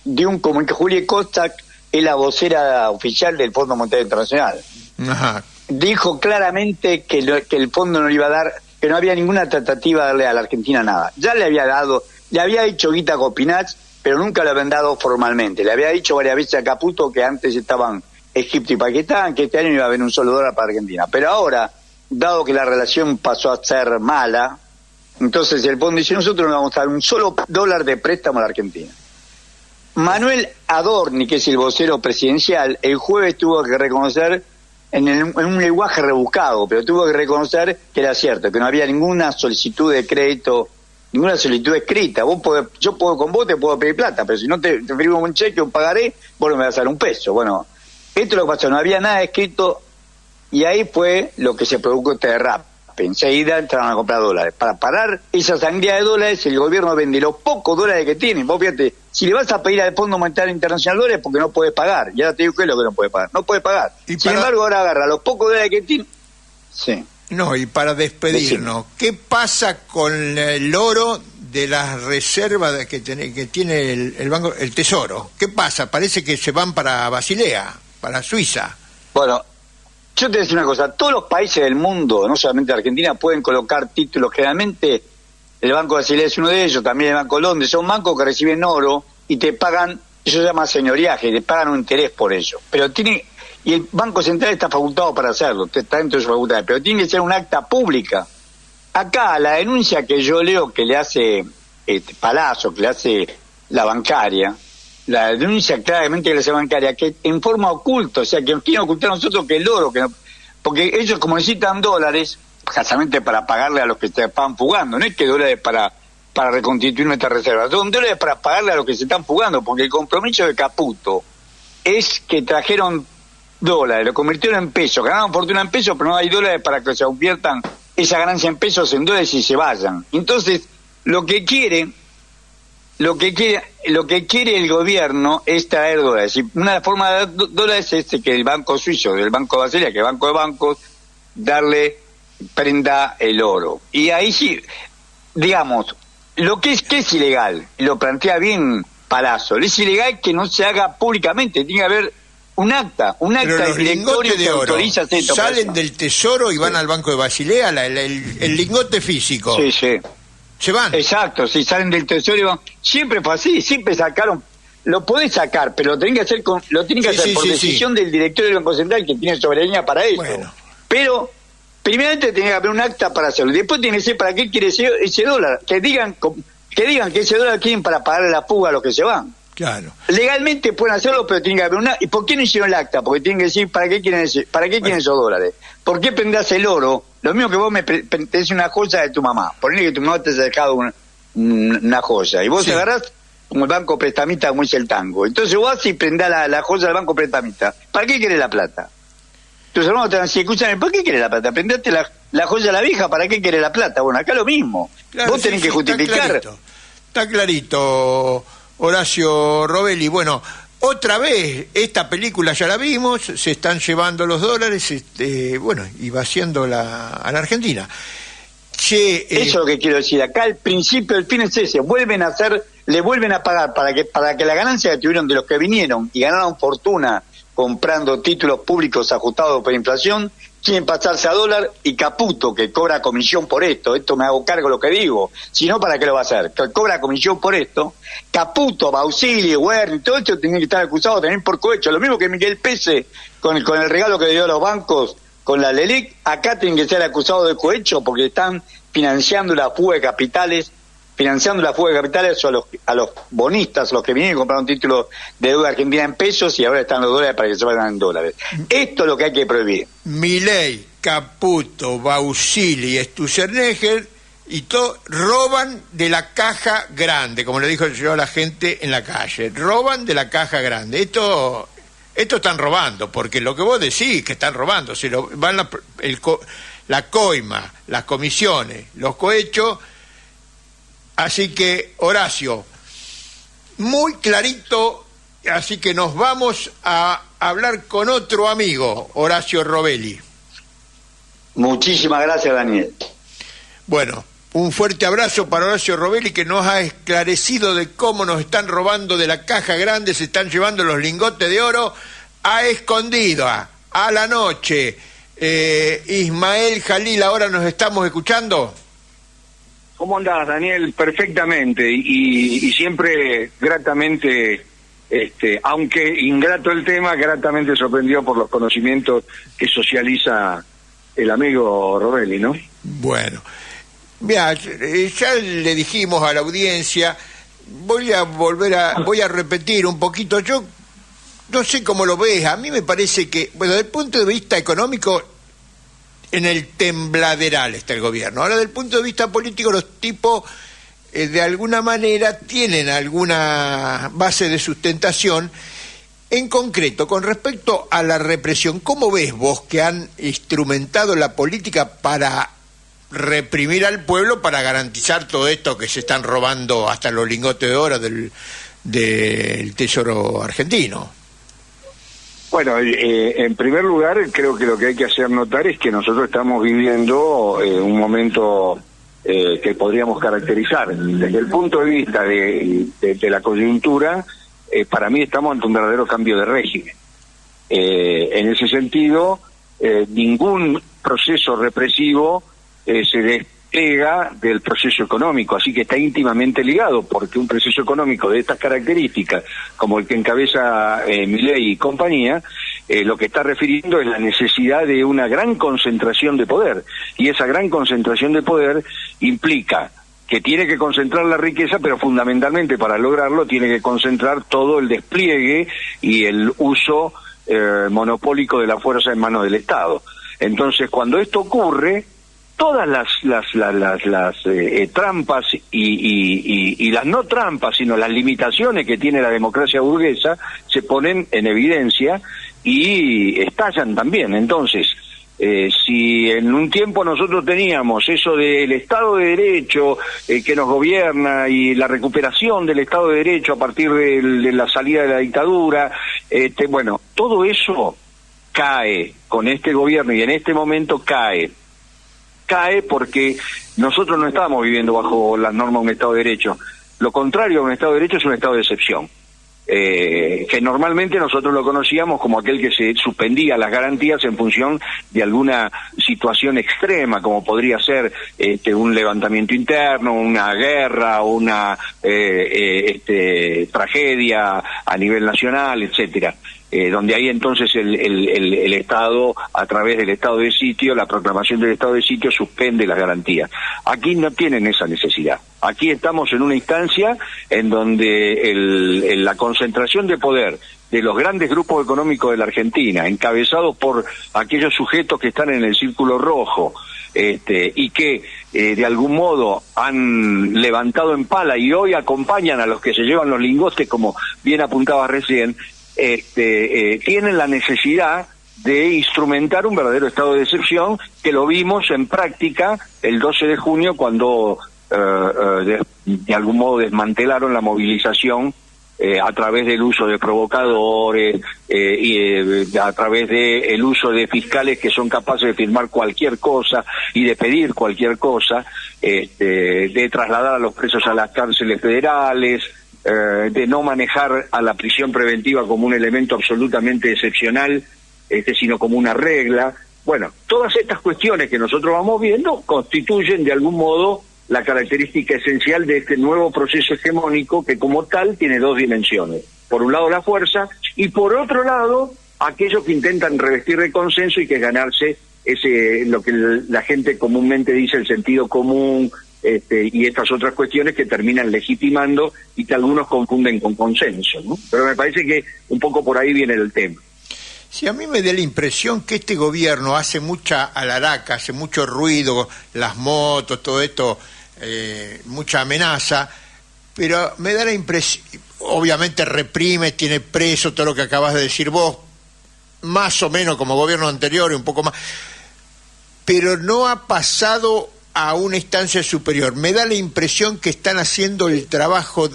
dio un comunicado. Julie Costa es la vocera oficial del Fondo Monetario Internacional. Ajá. Dijo claramente que el fondo no le iba a dar, que no había ninguna tratativa de darle a la Argentina nada. Ya le había dicho Guita Copinach, pero nunca le habían dado formalmente. Le había dicho varias veces a Caputo que antes estaban Egipto y Pakistán, que este año iba a haber un solo dólar para Argentina. Pero ahora, dado que la relación pasó a ser mala, entonces el fondo dice, nosotros no vamos a dar un solo dólar de préstamo a la Argentina. Manuel Adorni, que es el vocero presidencial, el jueves tuvo que reconocer, en un lenguaje rebuscado, pero tuvo que reconocer que era cierto, que no había ninguna solicitud de crédito, ninguna solicitud escrita. Yo puedo con vos, te puedo pedir plata, pero si no te firmo un cheque, un pagaré, vos no me vas a dar un peso. Bueno, esto es lo que pasó, no había nada escrito, y ahí fue lo que se produjo este derrape. Enseguida entraron a comprar dólares. Para parar esa sangría de dólares, el gobierno vende los pocos dólares que tiene. Vos fíjate, si le vas a pedir al Fondo Monetario Internacional dólares, porque no puedes pagar. Y ahora te digo qué es lo que no puede pagar. No puede pagar. Sin embargo, ahora agarra los pocos dólares que tiene. Sí. No, y para despedirnos, ¿qué pasa con el oro de las reservas que tiene el banco, el Tesoro? ¿Qué pasa? Parece que se van para Basilea, para Suiza. Bueno, yo te voy a decir una cosa, todos los países del mundo, no solamente Argentina, pueden colocar títulos. Generalmente el Banco de Basilea es uno de ellos, también el Banco de Londres, son bancos que reciben oro y te pagan, eso se llama señoriaje, te pagan un interés por ello. Pero y el Banco Central está facultado para hacerlo, está dentro de su facultad, pero tiene que ser un acta pública. Acá la denuncia que yo leo que le hace Palazzo, que le hace la bancaria, la denuncia claramente que le hace bancaria, que en forma oculta, o sea, que nos quieren ocultar a nosotros que el oro, porque ellos como necesitan dólares, precisamente para pagarle a los que se están fugando, no es que dólares para reconstituir nuestras reservas, son dólares para pagarle a los que se están fugando, porque el compromiso de Caputo es que trajeron dólares, lo convirtieron en pesos, ganaron fortuna en pesos, pero no hay dólares para que se conviertan esa ganancia en pesos en dólares y se vayan. Entonces, lo que quiere el gobierno es traer dólares. Y una forma de dar dólares es que el Banco Suizo, del Banco de Basilea, que es el Banco de Bancos, darle prenda el oro. Y ahí sí, digamos, lo que es ilegal, lo plantea bien Palazzo, es ilegal que no se haga públicamente, tiene que haber un acta del directorio que autoriza esto. ¿Salen del Tesoro y van al Banco de Basilea, el lingote físico? Sí, sí. ¿Se van? Exacto, si salen del Tesoro y van. Siempre fue así, siempre sacaron. Lo podés sacar, pero lo tienen que hacer por decisión del directorio del Banco Central, que tiene soberanía para eso. Bueno. Pero, primeramente tiene que haber un acta para hacerlo. Y después tiene que ser para qué quiere ese dólar. Que digan que ese dólar quieren para pagarle la fuga a los que se van. Claro. Legalmente pueden hacerlo, pero tiene que haber una. ¿Y por qué no hicieron el acta? Porque tienen que decir para qué quieren esos dólares. ¿Por qué prendás el oro? Lo mismo que vos tenés una joya de tu mamá. Ponele que tu mamá te haya dejado una joya y vos agarrás como el banco prestamista, como dice el tango. Entonces vos vas y prendás la joya del banco prestamista. ¿Para qué querés la plata? Tus hermanos te van a decir, escúchame, ¿para qué querés la plata? Prendete la joya a la vieja, ¿para qué querés la plata? Bueno, acá lo mismo. Claro, vos tenés que justificar. Está clarito, Horacio Robelli. Bueno, otra vez, esta película ya la vimos, se están llevando los dólares, bueno, y vaciando a la Argentina. Eso es lo que quiero decir. Acá el principio del fin es ese. Le vuelven a pagar para que la ganancia que tuvieron de los que vinieron y ganaron fortuna comprando títulos públicos ajustados por inflación, quieren pasarse a dólar, y Caputo, que cobra comisión por esto me hago cargo de lo que digo, si no, ¿para qué lo va a hacer? Que cobra comisión por esto, Caputo, Bausili, Werner, todo esto tienen que estar acusados también por cohecho, lo mismo que Miguel Pese, con el regalo que dio a los bancos, con la LELIC, acá tienen que ser acusados de cohecho, porque están financiando la fuga de capitales a los bonistas, los que vinieron y compraron títulos de deuda argentina en pesos y ahora están los dólares para que se vayan en dólares. Esto es lo que hay que prohibir. Milei, Caputo, Bausili, Sturzenegger y todo roban de la caja grande, como le dijo yo a la gente en la calle, roban de la caja grande. Esto están robando, porque lo que vos decís que están robando, se lo van la coima, las comisiones, los cohechos. Así que, Horacio, muy clarito, así que nos vamos a hablar con otro amigo, Horacio Robelli. Muchísimas gracias, Daniel. Bueno, un fuerte abrazo para Horacio Robelli, que nos ha esclarecido de cómo nos están robando de la caja grande, se están llevando los lingotes de oro a escondida, a la noche. Ismael Jalil, ahora nos estamos escuchando. ¿Cómo andás, Daniel? Perfectamente, y siempre gratamente, aunque ingrato el tema, gratamente sorprendido por los conocimientos que socializa el amigo Robelli, ¿no? Bueno, mira, ya le dijimos a la audiencia, voy a repetir un poquito, yo no sé cómo lo ves, a mí me parece que, bueno, desde el punto de vista económico, en el tembladeral está el gobierno. Ahora, desde el punto de vista político, los tipos de alguna manera tienen alguna base de sustentación. En concreto, con respecto a la represión, ¿cómo ves vos que han instrumentado la política para reprimir al pueblo, para garantizar todo esto que se están robando hasta los lingotes de oro del Tesoro argentino? Bueno, en primer lugar, creo que lo que hay que hacer notar es que nosotros estamos viviendo un momento que podríamos caracterizar desde el punto de vista de la coyuntura. Para mí estamos ante un verdadero cambio de régimen. En ese sentido, ningún proceso represivo se despega del proceso económico, así que está íntimamente ligado, porque un proceso económico de estas características, como el que encabeza Milei y compañía, lo que está refiriendo es la necesidad de una gran concentración de poder, y esa gran concentración de poder implica que tiene que concentrar la riqueza, pero fundamentalmente para lograrlo tiene que concentrar todo el despliegue y el uso monopólico de la fuerza en manos del Estado. Entonces, cuando esto ocurre, todas las trampas y las no trampas, sino las limitaciones que tiene la democracia burguesa se ponen en evidencia y estallan también. Entonces, si en un tiempo nosotros teníamos eso del Estado de Derecho que nos gobierna y la recuperación del Estado de Derecho a partir de la salida de la dictadura, bueno, todo eso cae con este gobierno, y en este momento cae porque nosotros no estamos viviendo bajo las normas de un Estado de Derecho. Lo contrario a un Estado de Derecho es un estado de excepción, que normalmente nosotros lo conocíamos como aquel que se suspendía las garantías en función de alguna situación extrema, como podría ser un levantamiento interno, una guerra, una tragedia a nivel nacional, etcétera. Donde ahí entonces el Estado, a través del estado de sitio, la proclamación del estado de sitio, suspende las garantías. Aquí no tienen esa necesidad. Aquí estamos en una instancia en donde la concentración de poder de los grandes grupos económicos de la Argentina, encabezados por aquellos sujetos que están en el círculo rojo, y que de algún modo han levantado en pala y hoy acompañan a los que se llevan los lingotes, como bien apuntaba recién, tienen la necesidad de instrumentar un verdadero estado de excepción, que lo vimos en práctica el 12 de junio cuando de algún modo desmantelaron la movilización a través del uso de provocadores y a través del uso de fiscales que son capaces de firmar cualquier cosa y de pedir cualquier cosa, de trasladar a los presos a las cárceles federales, de no manejar a la prisión preventiva como un elemento absolutamente excepcional, sino como una regla. Bueno, todas estas cuestiones que nosotros vamos viendo constituyen de algún modo la característica esencial de este nuevo proceso hegemónico, que como tal tiene dos dimensiones. Por un lado la fuerza, y por otro lado aquellos que intentan revestir de consenso y que ganarse lo que la gente comúnmente dice, el sentido común, y estas otras cuestiones que terminan legitimando y que algunos confunden con consenso, ¿no? Pero me parece que un poco por ahí viene el tema. Sí, a mí me da la impresión que este gobierno hace mucha alaraca, hace mucho ruido, las motos, todo esto, mucha amenaza, pero me da la impresión, obviamente reprime, tiene preso todo lo que acabas de decir vos, más o menos como gobierno anterior y un poco más, pero no ha pasado a una instancia superior. Me da la impresión que están haciendo el trabajo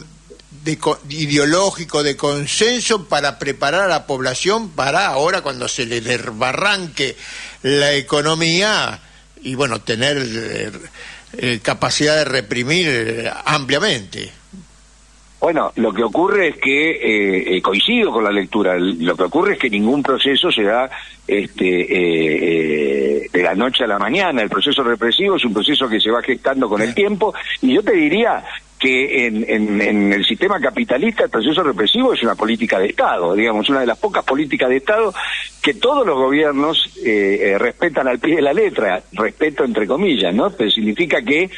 ideológico de consenso para preparar a la población para ahora, cuando se le desbarranque la economía, y bueno, tener capacidad de reprimir ampliamente. Bueno, lo que ocurre es que, coincido con la lectura, lo que ocurre es que ningún proceso se da de la noche a la mañana. El proceso represivo es un proceso que se va gestando con el tiempo, y yo te diría que en el sistema capitalista el proceso represivo es una política de Estado, digamos, una de las pocas políticas de Estado que todos los gobiernos respetan al pie de la letra, respeto entre comillas, ¿no? Pero significa que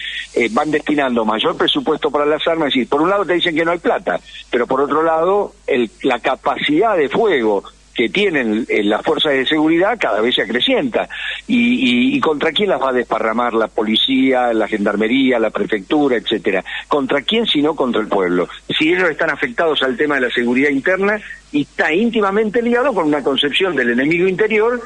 van destinando mayor presupuesto para las armas, es decir, por un lado te dicen que no hay plata, pero por otro lado la capacidad de fuego que tienen las fuerzas de seguridad cada vez se acrecienta. ¿Y contra quién las va a desparramar la policía, la gendarmería, la prefectura, etcétera? ¿Contra quién sino contra el pueblo? Si ellos están afectados al tema de la seguridad interna, y está íntimamente ligado con una concepción del enemigo interior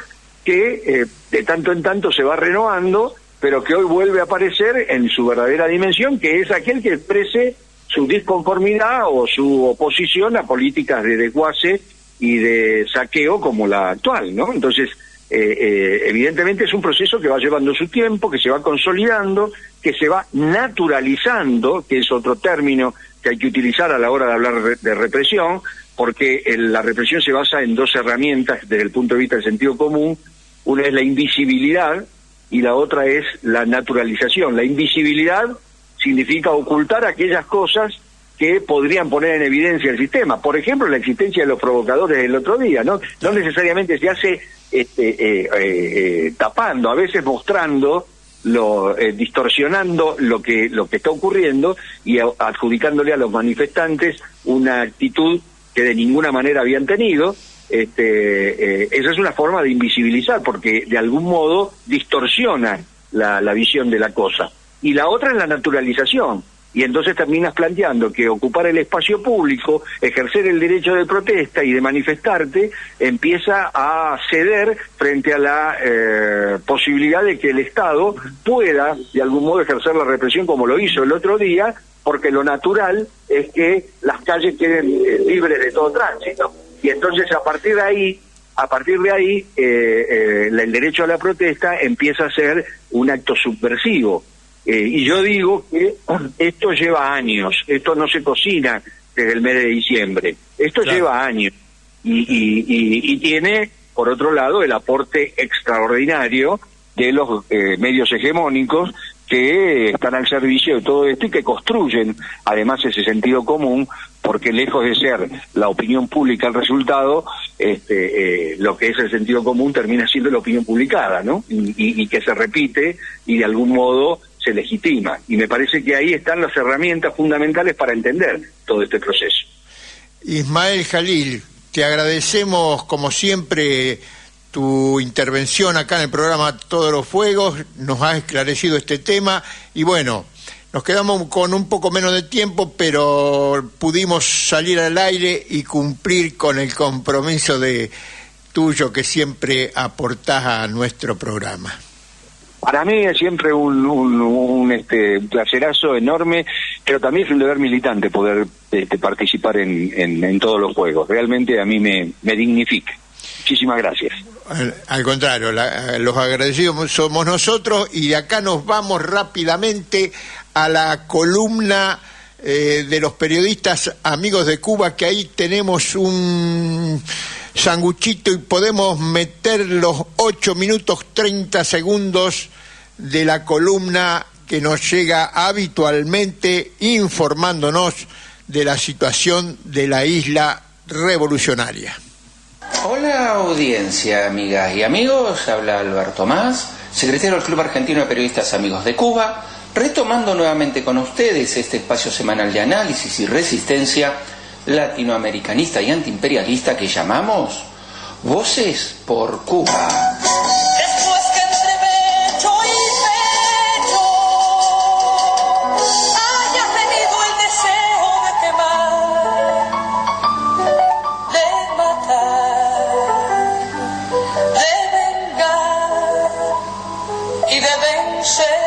que de tanto en tanto se va renovando, pero que hoy vuelve a aparecer en su verdadera dimensión, que es aquel que exprese su disconformidad o su oposición a políticas de desguace y de saqueo como la actual, ¿no? Entonces, evidentemente es un proceso que va llevando su tiempo, que se va consolidando, que se va naturalizando, que es otro término que hay que utilizar a la hora de hablar de represión, porque la represión se basa en dos herramientas desde el punto de vista del sentido común. Una es la invisibilidad y la otra es la naturalización. La invisibilidad significa ocultar aquellas cosas que podrían poner en evidencia el sistema. Por ejemplo, la existencia de los provocadores del otro día, ¿no? No necesariamente se hace tapando, a veces mostrando, distorsionando lo que está ocurriendo y adjudicándole a los manifestantes una actitud que de ninguna manera habían tenido. Esa es una forma de invisibilizar, porque de algún modo distorsiona la visión de la cosa. Y la otra es la naturalización. Y entonces terminas planteando que ocupar el espacio público, ejercer el derecho de protesta y de manifestarte, empieza a ceder frente a la posibilidad de que el Estado pueda, de algún modo, ejercer la represión como lo hizo el otro día, porque lo natural es que las calles queden libres de todo tránsito. Y entonces a partir de ahí, el derecho a la protesta empieza a ser un acto subversivo. Y yo digo que esto lleva años, esto no se cocina desde el mes de diciembre, esto lleva años, y tiene, por otro lado, el aporte extraordinario de los medios hegemónicos que están al servicio de todo esto y que construyen además ese sentido común, porque lejos de ser la opinión pública el resultado, lo que es el sentido común termina siendo la opinión publicada, ¿no? Y que se repite y de algún modo se legitima. Y me parece que ahí están las herramientas fundamentales para entender todo este proceso. Ismael Jalil, te agradecemos como siempre tu intervención acá en el programa Todos los Fuegos, nos has esclarecido este tema y bueno, nos quedamos con un poco menos de tiempo, pero pudimos salir al aire y cumplir con el compromiso tuyo que siempre aportás a nuestro programa. Para mí es siempre un placerazo enorme, pero también es un deber militante poder participar en todos los juegos. Realmente a mí me dignifica. Muchísimas gracias. Al contrario, los agradecidos somos nosotros y de acá nos vamos rápidamente a la columna de los periodistas amigos de Cuba, que ahí tenemos un sanguchito y podemos meter los 8 minutos 30 segundos de la columna que nos llega habitualmente informándonos de la situación de la isla revolucionaria. Hola audiencia, amigas y amigos, habla Alberto Más, secretario del Club Argentino de Periodistas Amigos de Cuba, retomando nuevamente con ustedes este espacio semanal de análisis y resistencia latinoamericanista y antiimperialista que llamamos Voces por Cuba. Después que entre pecho y pecho haya tenido el deseo de quemar, de matar, de vengar y de vencer.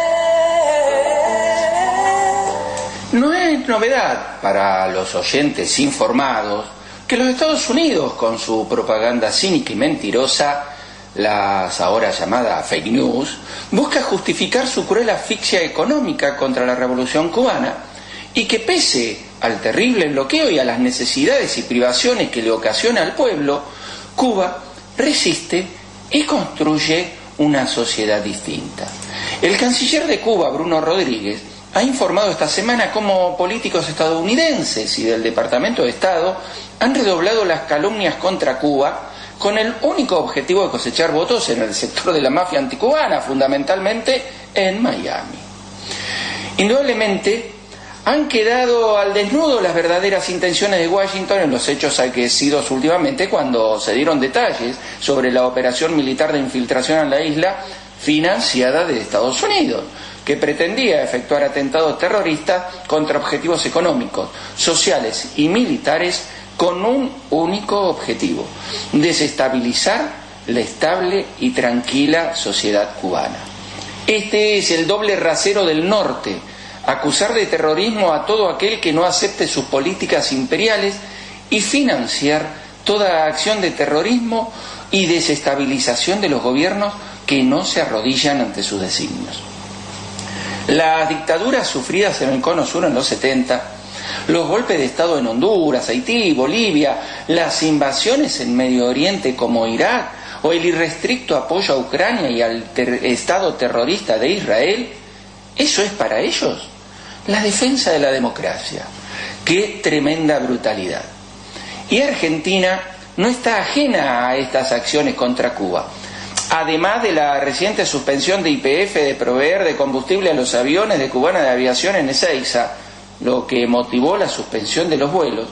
No es novedad para los oyentes informados que los Estados Unidos, con su propaganda cínica y mentirosa, las ahora llamadas fake news, busca justificar su cruel asfixia económica contra la revolución cubana y que pese al terrible bloqueo y a las necesidades y privaciones que le ocasiona al pueblo, Cuba resiste y construye una sociedad distinta. El canciller de Cuba, Bruno Rodríguez, ha informado esta semana cómo políticos estadounidenses y del Departamento de Estado han redoblado las calumnias contra Cuba con el único objetivo de cosechar votos en el sector de la mafia anticubana, fundamentalmente en Miami. Indudablemente, han quedado al desnudo las verdaderas intenciones de Washington en los hechos acaecidos últimamente cuando se dieron detalles sobre la operación militar de infiltración en la isla financiada de Estados Unidos, que pretendía efectuar atentados terroristas contra objetivos económicos, sociales y militares con un único objetivo: desestabilizar la estable y tranquila sociedad cubana. Este es el doble rasero del norte: acusar de terrorismo a todo aquel que no acepte sus políticas imperiales y financiar toda acción de terrorismo y desestabilización de los gobiernos que no se arrodillan ante sus designios. Las dictaduras sufridas en el Cono Sur en los 70, los golpes de Estado en Honduras, Haití, Bolivia, las invasiones en Medio Oriente como Irak o el irrestricto apoyo a Ucrania y al Estado terrorista de Israel, ¿eso es para ellos? La defensa de la democracia. ¡Qué tremenda brutalidad! Y Argentina no está ajena a estas acciones contra Cuba. Además de la reciente suspensión de YPF de proveer de combustible a los aviones de Cubana de Aviación en Ezeiza, lo que motivó la suspensión de los vuelos,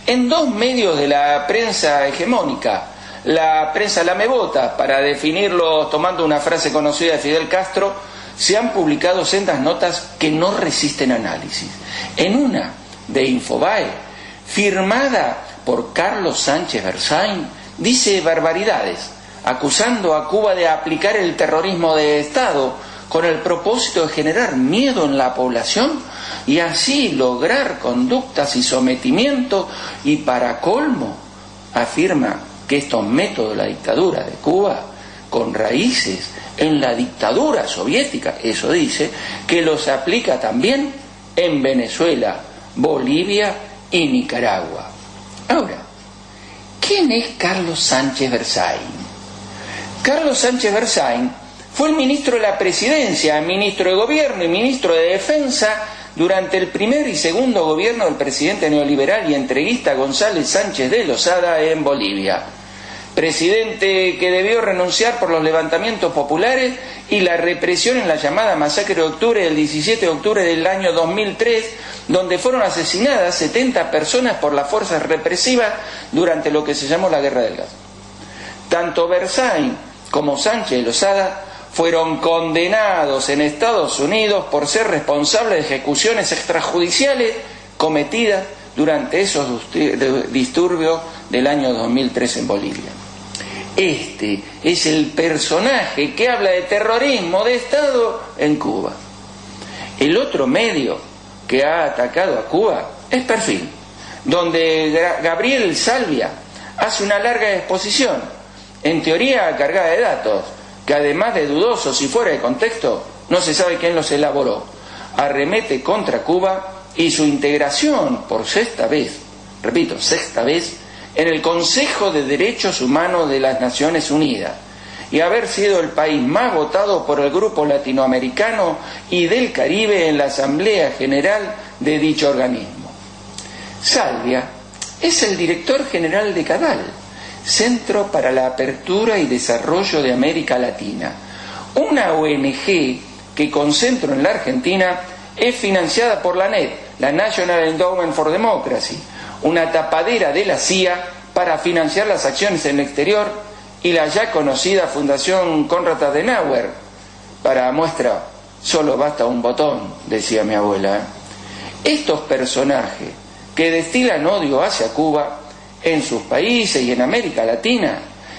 en dos medios de la prensa hegemónica, la prensa lamebota, para definirlo tomando una frase conocida de Fidel Castro, se han publicado sendas notas que no resisten análisis. En una de Infobae, firmada por Carlos Sánchez Berzain, dice barbaridades, acusando a Cuba de aplicar el terrorismo de Estado con el propósito de generar miedo en la población y así lograr conductas y sometimiento, y para colmo afirma que estos métodos de la dictadura de Cuba, con raíces en la dictadura soviética, eso dice, que los aplica también en Venezuela, Bolivia y Nicaragua. Ahora, ¿quién es Carlos Sánchez Berzain? Carlos Sánchez Berzain fue el ministro de la Presidencia, ministro de Gobierno y ministro de Defensa durante el primer y segundo gobierno del presidente neoliberal y entreguista González Sánchez de Lozada en Bolivia. Presidente que debió renunciar por los levantamientos populares y la represión en la llamada masacre de octubre del 17 de octubre del año 2003, donde fueron asesinadas 70 personas por las fuerzas represivas durante lo que se llamó la Guerra del Gas. Tanto Berzain como Sánchez de Lozada, fueron condenados en Estados Unidos por ser responsables de ejecuciones extrajudiciales cometidas durante esos disturbios del año 2003 en Bolivia. Este es el personaje que habla de terrorismo de Estado en Cuba. El otro medio que ha atacado a Cuba es Perfil, donde Gabriel Salvia hace una larga exposición, en teoría cargada de datos, que además de dudosos y fuera de contexto, no se sabe quién los elaboró. Arremete contra Cuba y su integración por sexta vez, repito, sexta vez, en el Consejo de Derechos Humanos de las Naciones Unidas, y haber sido el país más votado por el grupo latinoamericano y del Caribe en la Asamblea General de dicho organismo. Salvia es el director general de CADAL, Centro para la Apertura y Desarrollo de América Latina, una ONG que con centro en la Argentina es financiada por la NED, la National Endowment for Democracy, una tapadera de la CIA para financiar las acciones en el exterior, y la ya conocida Fundación Konrad Adenauer. Para muestra, solo basta un botón, decía mi abuela. Estos personajes que destilan odio hacia Cuba, en sus países y en América Latina,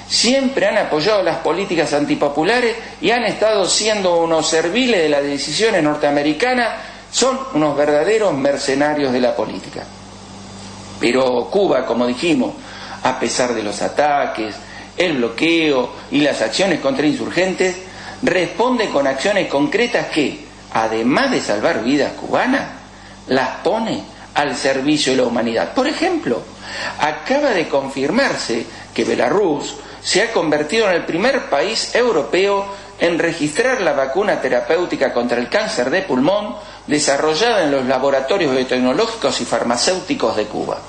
siempre han apoyado las políticas antipopulares y han estado siendo unos serviles de las decisiones norteamericanas, son unos verdaderos mercenarios de la política. Pero Cuba, como dijimos, a pesar de los ataques, el bloqueo y las acciones contra insurgentes, responde con acciones concretas que, además de salvar vidas cubanas, las pone al servicio de la humanidad. Por ejemplo, acaba de confirmarse que Belarus se ha convertido en el primer país europeo en registrar la vacuna terapéutica contra el cáncer de pulmón desarrollada en los laboratorios biotecnológicos y farmacéuticos de Cuba.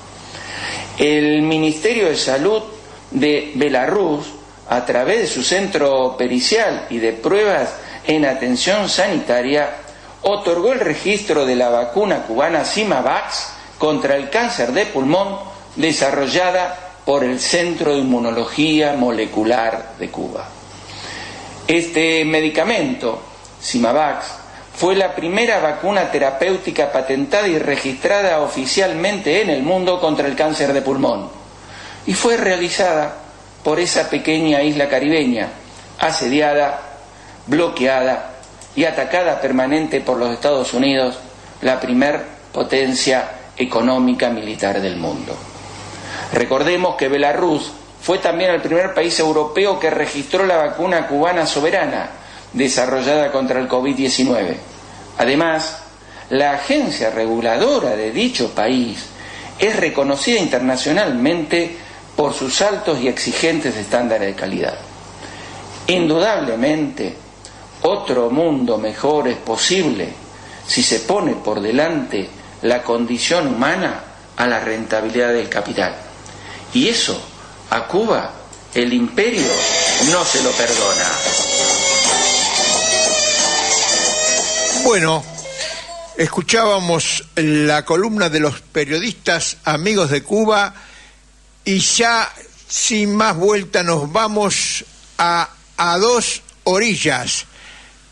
El Ministerio de Salud de Belarus, a través de su centro pericial y de pruebas en atención sanitaria, otorgó el registro de la vacuna cubana Symavax contra el cáncer de pulmón desarrollada por el Centro de Inmunología Molecular de Cuba. Este medicamento, Symavax, fue la primera vacuna terapéutica patentada y registrada oficialmente en el mundo contra el cáncer de pulmón, y fue realizada por esa pequeña isla caribeña, asediada, bloqueada y atacada permanente por los Estados Unidos, la primer potencia económica militar del mundo. Recordemos que Belarus fue también el primer país europeo que registró la vacuna cubana Soberana, desarrollada contra el COVID-19. Además, la agencia reguladora de dicho país es reconocida internacionalmente por sus altos y exigentes estándares de calidad. Indudablemente, otro mundo mejor es posible si se pone por delante la condición humana a la rentabilidad del capital. Y eso, a Cuba, el imperio no se lo perdona. Bueno, escuchábamos la columna de los periodistas amigos de Cuba y ya sin más vuelta nos vamos a dos orillas,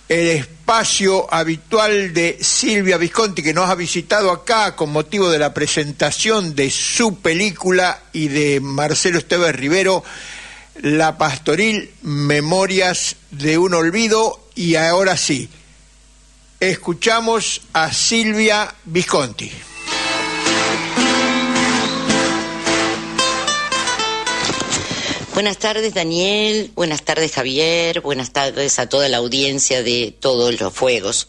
el espacio habitual de Silvia Visconti, que nos ha visitado acá con motivo de la presentación de su película, y de Marcelo Esteves Rivero, La Pastoril, Memorias de un Olvido. Y ahora sí, escuchamos a Silvia Visconti. Buenas tardes, Daniel. Buenas tardes, Javier. Buenas tardes a toda la audiencia de Todos los Fuegos.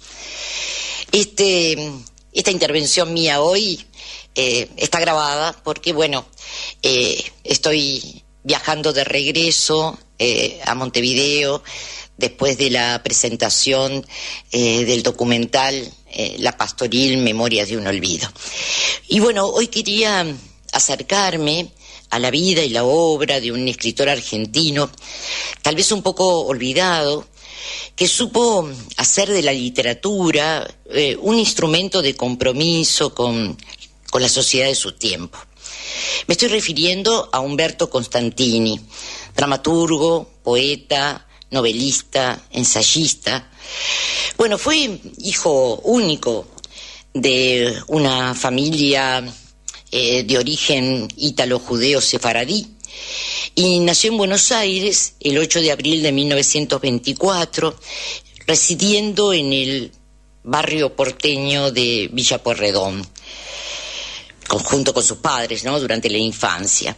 Esta intervención mía hoy está grabada porque, estoy viajando de regreso a Montevideo después de la presentación del documental La Pastoril, Memorias de un Olvido. Y hoy quería acercarme a la vida y la obra de un escritor argentino, tal vez un poco olvidado, que supo hacer de la literatura un instrumento de compromiso con la sociedad de su tiempo. Me estoy refiriendo a Umberto Constantini, dramaturgo, poeta, novelista, ensayista. Bueno, fue hijo único de una familia de origen ítalo-judeo sefaradí y nació en Buenos Aires el 8 de abril de 1924, residiendo en el barrio porteño de Villa Pueyrredón, junto con sus padres, ¿no?, durante la infancia.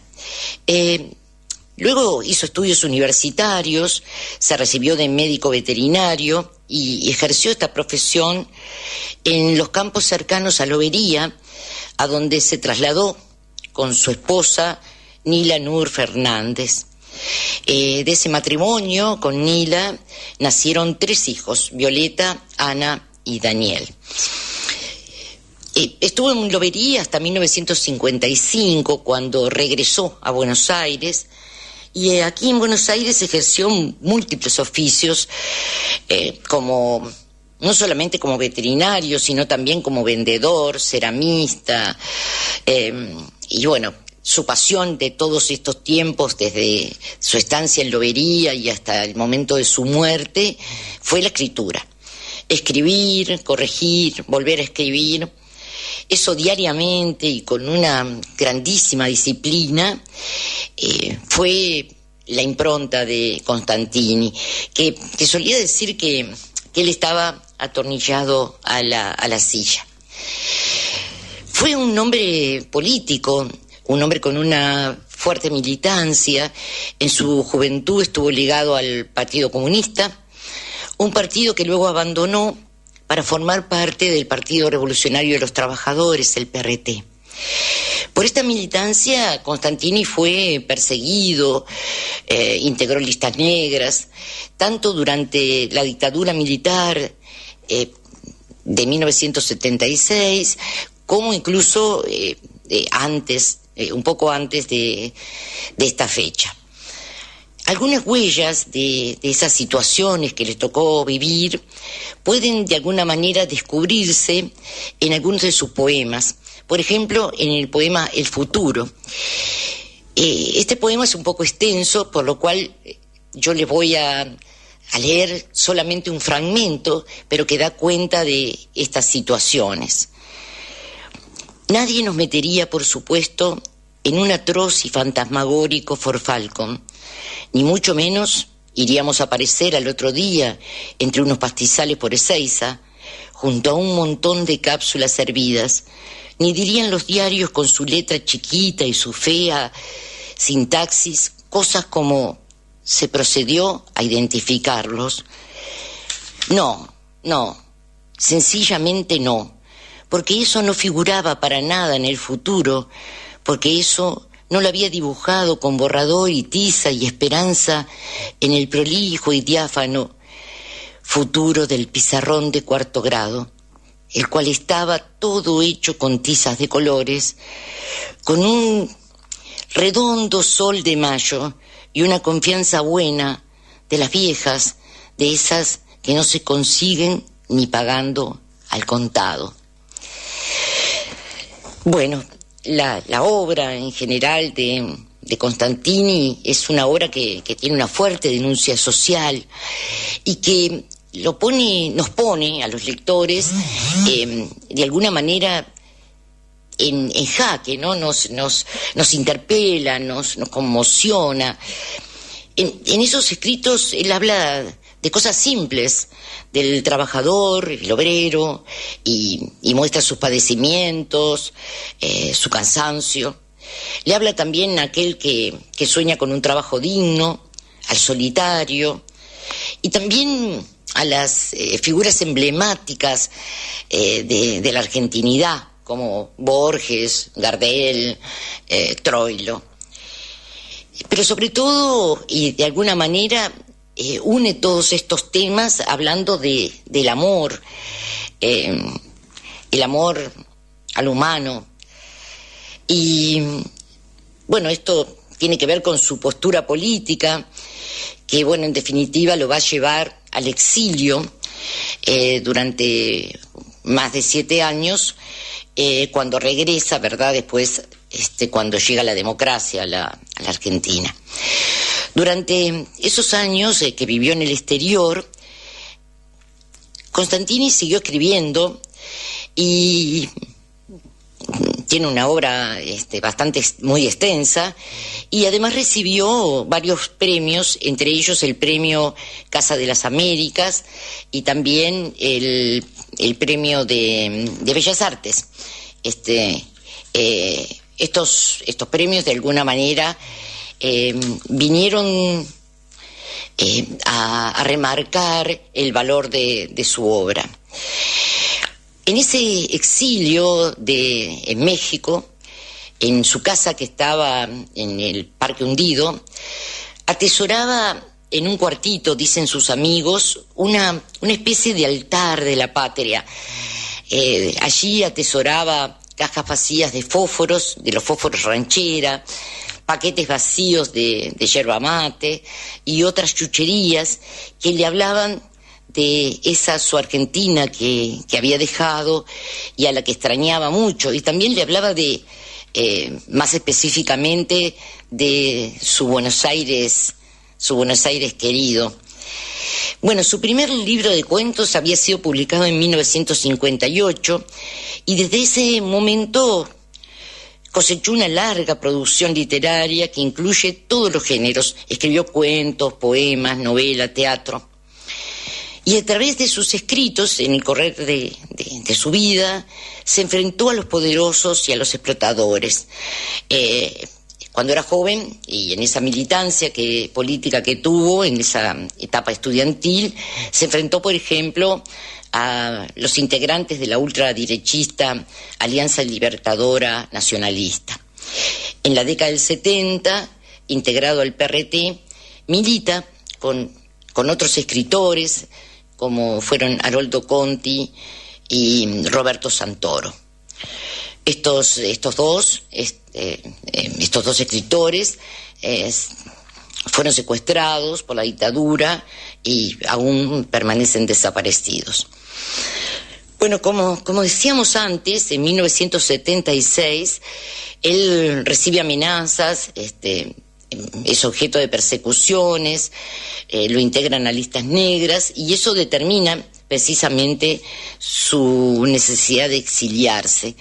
Luego hizo estudios universitarios, se recibió de médico veterinario y ejerció esta profesión en los campos cercanos a Lobería, a donde se trasladó con su esposa Nila Nur Fernández. De ese matrimonio con Nila nacieron 3 hijos, Violeta, Ana y Daniel. Estuvo en Lobería hasta 1955, cuando regresó a Buenos Aires, y aquí en Buenos Aires ejerció múltiples oficios, no solamente como veterinario, sino también como vendedor, ceramista, y bueno, su pasión de todos estos tiempos, desde su estancia en Lobería y hasta el momento de su muerte, fue la escritura. Escribir, corregir, volver a escribir, eso diariamente y con una grandísima disciplina, fue la impronta de Constantini, que solía decir que él estaba atornillado a la silla. Fue un hombre político, un hombre con una fuerte militancia. En su juventud estuvo ligado al Partido Comunista, un partido que luego abandonó para formar parte del Partido Revolucionario de los Trabajadores, el PRT. Por esta militancia, Constantini fue perseguido, integró listas negras, tanto durante la dictadura militar de 1976, como incluso antes, un poco antes de esta fecha. Algunas huellas de esas situaciones que les tocó vivir pueden de alguna manera descubrirse en algunos de sus poemas. Por ejemplo, en el poema El futuro. Este poema es un poco extenso, por lo cual yo les voy a leer solamente un fragmento, pero que da cuenta de estas situaciones. Nadie nos metería, por supuesto, en un atroz y fantasmagórico forfalcon, ni mucho menos iríamos a aparecer al otro día entre unos pastizales por Ezeiza, junto a un montón de cápsulas hervidas, ni dirían los diarios con su letra chiquita y su fea sintaxis cosas como se procedió a identificarlos. No, sencillamente no, porque eso no figuraba para nada en el futuro, porque eso no lo había dibujado con borrador y tiza y esperanza en el prolijo y diáfano futuro del pizarrón de 4º grado, el cual estaba todo hecho con tizas de colores, con un redondo sol de mayo y una confianza buena de las viejas, de esas que no se consiguen ni pagando al contado. Bueno, la obra en general de Constantini es una obra que tiene una fuerte denuncia social y que nos pone a los lectores de alguna manera en jaque, ¿no? Nos interpela, nos conmociona. En esos escritos él habla de cosas simples, del trabajador, el obrero, y muestra sus padecimientos, su cansancio. Le habla también a aquel que sueña con un trabajo digno, al solitario, y también a las figuras emblemáticas de la argentinidad, como Borges, Gardel, Troilo. Pero sobre todo, y de alguna manera, une todos estos temas hablando del amor, el amor al humano. Y bueno, esto tiene que ver con su postura política, que bueno, en definitiva lo va a llevar al exilio durante más de 7 años, cuando regresa, ¿verdad?, después cuando llega la democracia a la Argentina. Durante esos años que vivió en el exterior, Constantini siguió escribiendo y tiene una obra muy extensa, y además recibió varios premios, entre ellos el premio Casa de las Américas y también el premio de Bellas Artes. Estos premios de alguna manera vinieron a remarcar el valor de su obra. En ese exilio en México, en su casa que estaba en el Parque Hundido, atesoraba en un cuartito, dicen sus amigos, una especie de altar de la patria. Allí atesoraba cajas vacías de fósforos, de los fósforos ranchera, paquetes vacíos de yerba mate y otras chucherías que le hablaban de esa su Argentina que había dejado y a la que extrañaba mucho, y también le hablaba más específicamente de su Buenos Aires querido. Bueno, su primer libro de cuentos había sido publicado en 1958 y desde ese momento cosechó una larga producción literaria que incluye todos los géneros. Escribió cuentos, poemas, novela, teatro. Y a través de sus escritos, en el correr de su vida, se enfrentó a los poderosos y a los explotadores. Cuando era joven y en esa militancia política que tuvo, en esa etapa estudiantil, se enfrentó, por ejemplo, a los integrantes de la ultraderechista Alianza Libertadora Nacionalista. En la década del 70, integrado al PRT, milita con otros escritores, como fueron Haroldo Conti y Roberto Santoro. Estos dos escritores fueron secuestrados por la dictadura y aún permanecen desaparecidos. Bueno, como decíamos antes, en 1976 él recibe amenazas, es objeto de persecuciones, lo integran a listas negras, y eso determina precisamente su necesidad de exiliarse,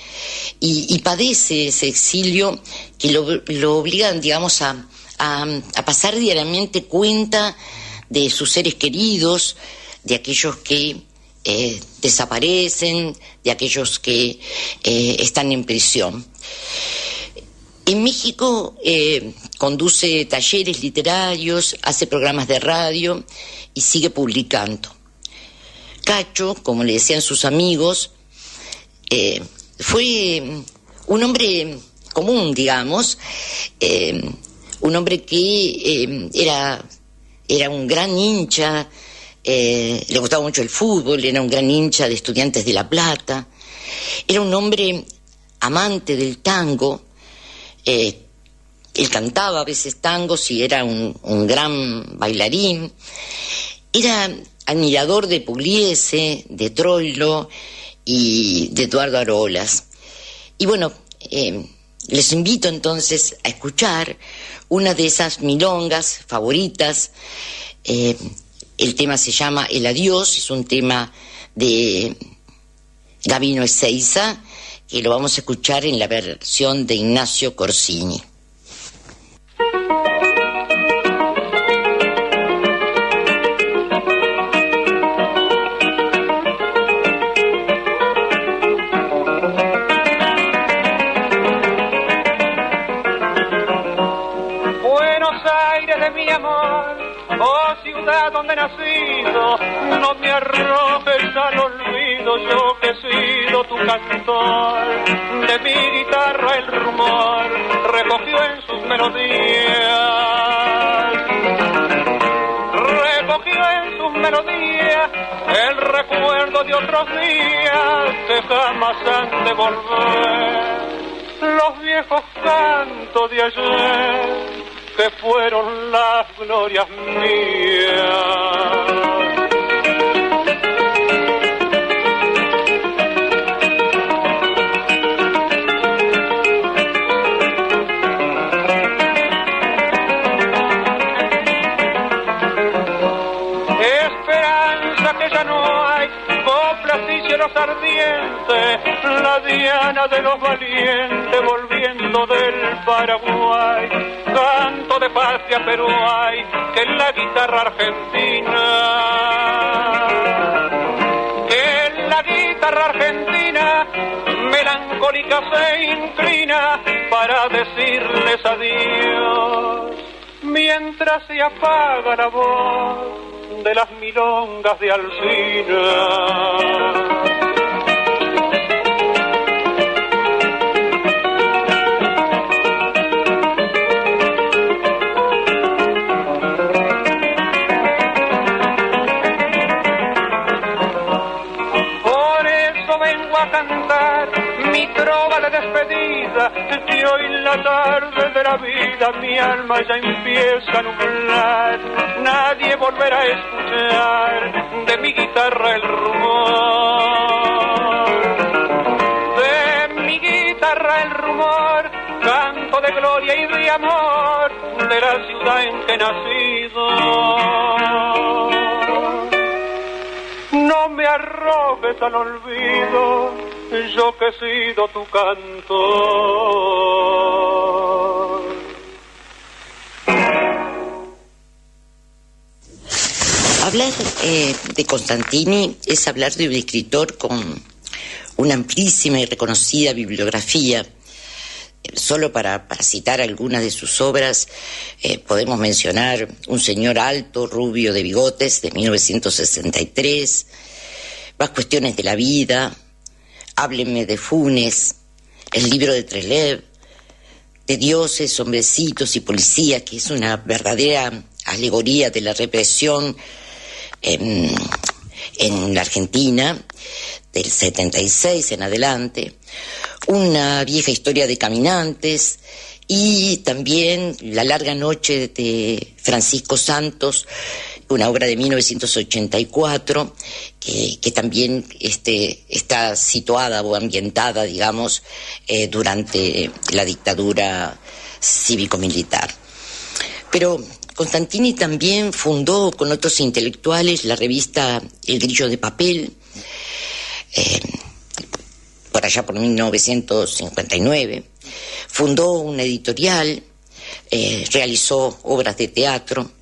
y padece ese exilio que lo obligan, digamos, a pasar diariamente cuenta de sus seres queridos, de aquellos que desaparecen, de aquellos que están en prisión. En México conduce talleres literarios, hace programas de radio y sigue publicando. Cacho, como le decían sus amigos, fue un hombre común, digamos, un hombre que era un gran hincha, le gustaba mucho el fútbol, era un gran hincha de Estudiantes de La Plata, era un hombre amante del tango. Él cantaba a veces tangos y era un gran bailarín. Era admirador de Pugliese, de Troilo y de Eduardo Arolas. Y bueno, les invito entonces a escuchar una de esas milongas favoritas. El tema se llama El Adiós, es un tema de Gabino Ezeiza, que lo vamos a escuchar en la versión de Ignacio Corsini. Buenos Aires de mi amor, oh ciudad donde he nacido, no me arrojes al olvido, yo que he sido tu cantor. De mi guitarra el rumor recogió en sus melodías, el recuerdo de otros días que jamás han de volver. Los viejos cantos de ayer que fueron las glorias mías. ríos ardientes, la diana de los valientes volviendo del Paraguay. Canto de patria pero hay que en la guitarra argentina, que en la guitarra argentina melancólica se inclina para decirles adiós, mientras se apaga la voz de las milongas de Alsina. Mi trova de despedida, y hoy en la tarde de la vida mi alma ya empieza a nublar. Nadie volverá a escuchar de mi guitarra el rumor, de mi guitarra el rumor, canto de gloria y de amor de la ciudad en que he nacido. No me arrojes al olvido, yo que he sido tu cantor. Hablar de Constantini es hablar de un escritor con una amplísima y reconocida bibliografía. Solo para citar algunas de sus obras, podemos mencionar Un señor alto, rubio, de bigotes, de 1963, Más cuestiones de la vida, Háblenme de Funes, El libro de Trelew, De dioses, hombrecitos y policía, que es una verdadera alegoría de la represión en la Argentina, del 76 en adelante, Una vieja historia de caminantes, y también La larga noche de Francisco Santos, una obra de 1984, que también está situada o ambientada, digamos, durante la dictadura cívico-militar. Pero Constantini también fundó con otros intelectuales la revista El Grillo de Papel, por allá por 1959, fundó una editorial, realizó obras de teatro,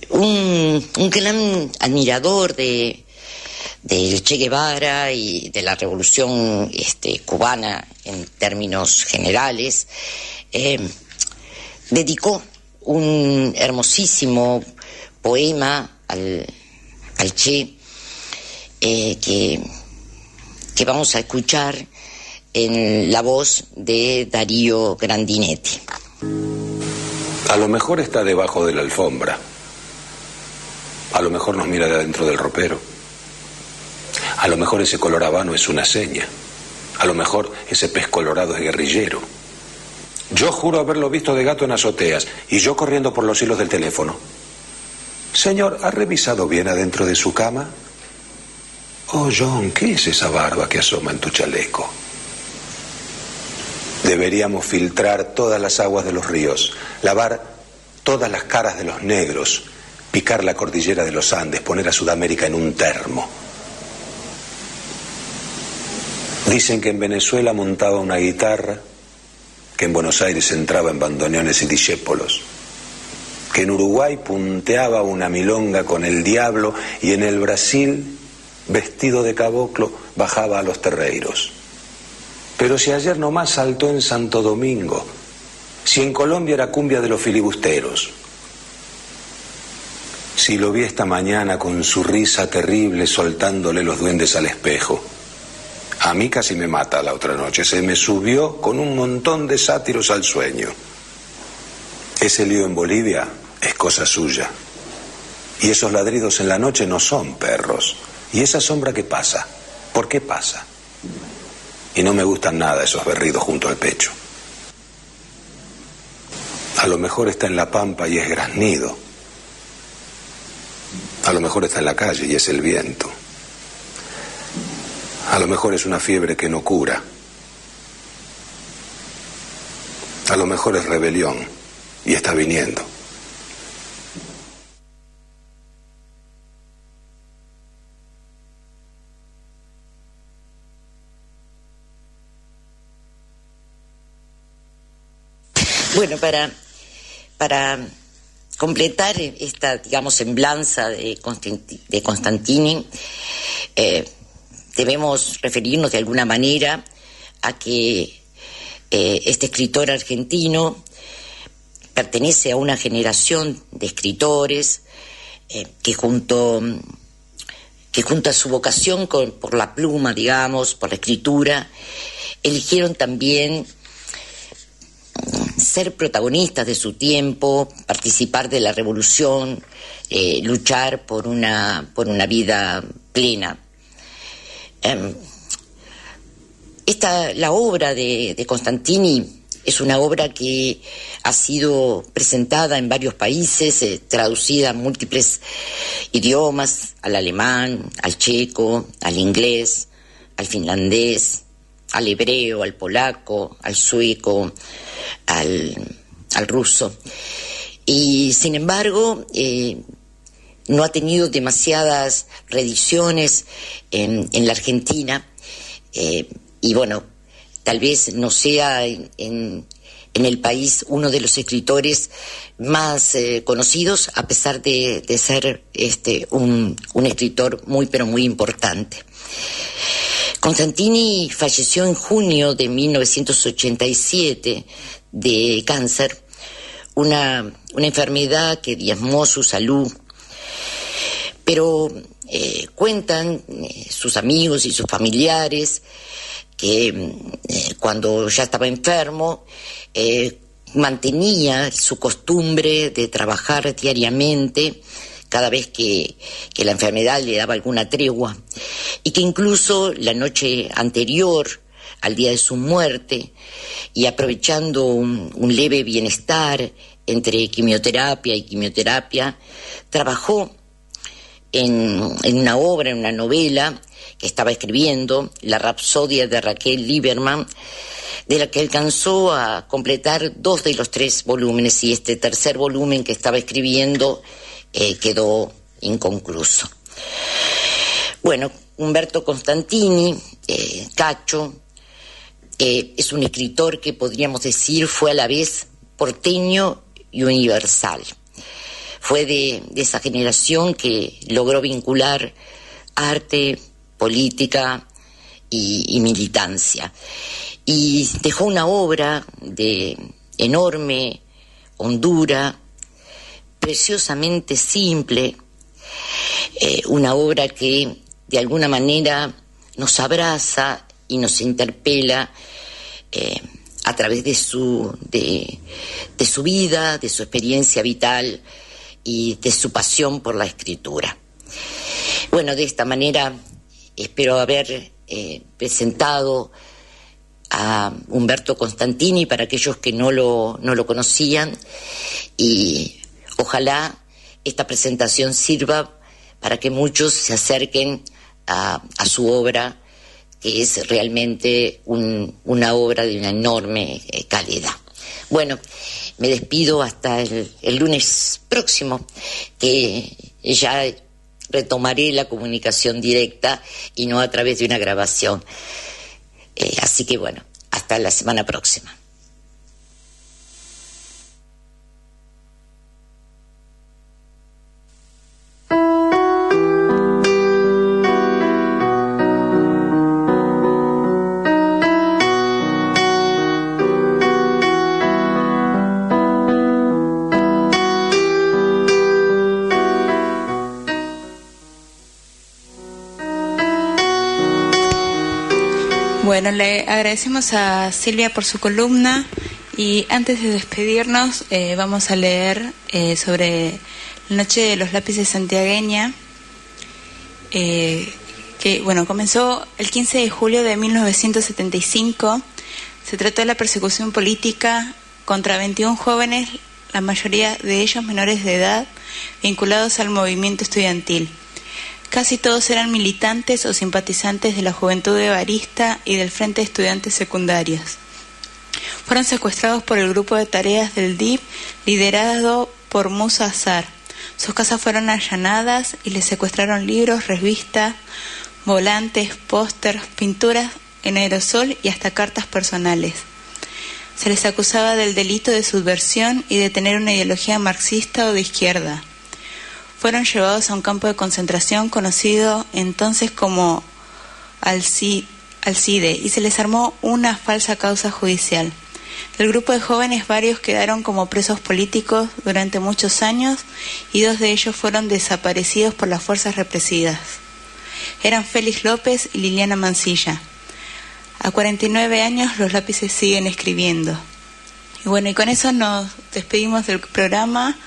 un gran admirador del Che Guevara y de la revolución cubana en términos generales, dedicó un hermosísimo poema al Che, que vamos a escuchar en la voz de Darío Grandinetti. A lo mejor está debajo de la alfombra. A lo mejor nos mira de adentro del ropero. A lo mejor ese color habano es una seña. A lo mejor ese pez colorado es guerrillero. Yo juro haberlo visto de gato en azoteas y yo corriendo por los hilos del teléfono. Señor, ¿ha revisado bien adentro de su cama? Oh, John, ¿qué es esa barba que asoma en tu chaleco? Deberíamos filtrar todas las aguas de los ríos, lavar todas las caras de los negros, picar la cordillera de los Andes, poner a Sudamérica en un termo. Dicen que en Venezuela montaba una guitarra, que en Buenos Aires entraba en bandoneones y discépolos, que en Uruguay punteaba una milonga con el diablo y en el Brasil, vestido de caboclo, bajaba a los terreiros. Pero si ayer nomás saltó en Santo Domingo, si en Colombia era cumbia de los filibusteros, si lo vi esta mañana con su risa terrible soltándole los duendes al espejo, a mí casi me mata la otra noche, se me subió con un montón de sátiros al sueño. Ese lío en Bolivia es cosa suya, y esos ladridos en la noche no son perros. ¿Y esa sombra qué pasa? ¿Por qué pasa? Y no me gustan nada esos berridos junto al pecho. A lo mejor está en la pampa y es graznido. A lo mejor está en la calle y es el viento. A lo mejor es una fiebre que no cura. A lo mejor es rebelión y está viniendo. Bueno, para completar esta, digamos, semblanza de Constantini, debemos referirnos de alguna manera a que este escritor argentino pertenece a una generación de escritores que junto a su vocación por la pluma, digamos, por la escritura, eligieron también ser protagonistas de su tiempo, participar de la revolución, luchar por una vida plena. La obra de Constantini es una obra que ha sido presentada en varios países, traducida a múltiples idiomas, al alemán, al checo, al inglés, al finlandés, al hebreo, al polaco, al sueco, al ruso. Y sin embargo, no ha tenido demasiadas reediciones en la Argentina, y bueno, tal vez no sea en el país uno de los escritores más conocidos, a pesar de ser un escritor muy, pero muy importante. Constantini falleció en junio de 1987 de cáncer, una enfermedad que diezmó su salud, pero cuentan sus amigos y sus familiares que cuando ya estaba enfermo mantenía su costumbre de trabajar diariamente cada vez que la enfermedad le daba alguna tregua, y que incluso la noche anterior al día de su muerte, y aprovechando un leve bienestar entre quimioterapia y quimioterapia, trabajó en una obra, en una novela que estaba escribiendo, La Rapsodia de Raquel Lieberman, de la que alcanzó a completar 2 de los 3 volúmenes, y este tercer volumen que estaba escribiendo quedó inconcluso. Bueno, Umberto Constantini, Cacho, es un escritor que podríamos decir fue a la vez porteño y universal. Fue de esa generación que logró vincular arte, política y militancia. Y dejó una obra de enorme hondura, preciosamente simple, una obra que de alguna manera nos abraza y nos interpela a través de su vida, de su experiencia vital y de su pasión por la escritura. Bueno, de esta manera espero haber presentado a Umberto Constantini para aquellos que no lo conocían, y ojalá esta presentación sirva para que muchos se acerquen a su obra, que es realmente una obra de una enorme calidad. Bueno, me despido hasta el lunes próximo, que ya retomaré la comunicación directa y no a través de una grabación. Así que bueno, hasta la semana próxima. Bueno, le agradecemos a Silvia por su columna, y antes de despedirnos vamos a leer sobre la Noche de los Lápices santiagueña, que bueno, comenzó el 15 de julio de 1975. Se trató de la persecución política contra 21 jóvenes, la mayoría de ellos menores de edad, vinculados al movimiento estudiantil. Casi todos eran militantes o simpatizantes de la Juventud Evarista y del Frente de Estudiantes Secundarios. Fueron secuestrados por el grupo de tareas del DIP, liderado por Musa Azar. Sus casas fueron allanadas y les secuestraron libros, revistas, volantes, pósters, pinturas en aerosol y hasta cartas personales. Se les acusaba del delito de subversión y de tener una ideología marxista o de izquierda. Fueron llevados a un campo de concentración conocido entonces como Alcide y se les armó una falsa causa judicial. Del grupo de jóvenes, varios quedaron como presos políticos durante muchos años y 2 de ellos fueron desaparecidos por las fuerzas represivas. Eran Félix López y Liliana Mansilla. A 49 años los lápices siguen escribiendo. Y bueno, y con eso nos despedimos del programa.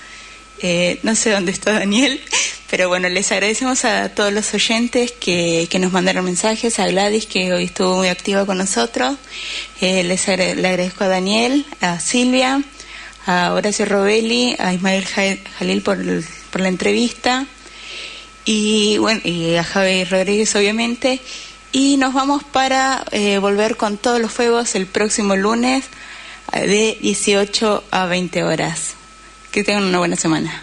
No sé dónde está Daniel, pero bueno, les agradecemos a todos los oyentes que nos mandaron mensajes, a Gladys, que hoy estuvo muy activa con nosotros. Le agradezco a Daniel, a Silvia, a Horacio Robelli, a Ismael Jalil por la entrevista, y bueno, y a Javi Rodríguez, obviamente. Y nos vamos para volver con todos los fuegos el próximo lunes de 18 a 20 horas. Que tengan una buena semana.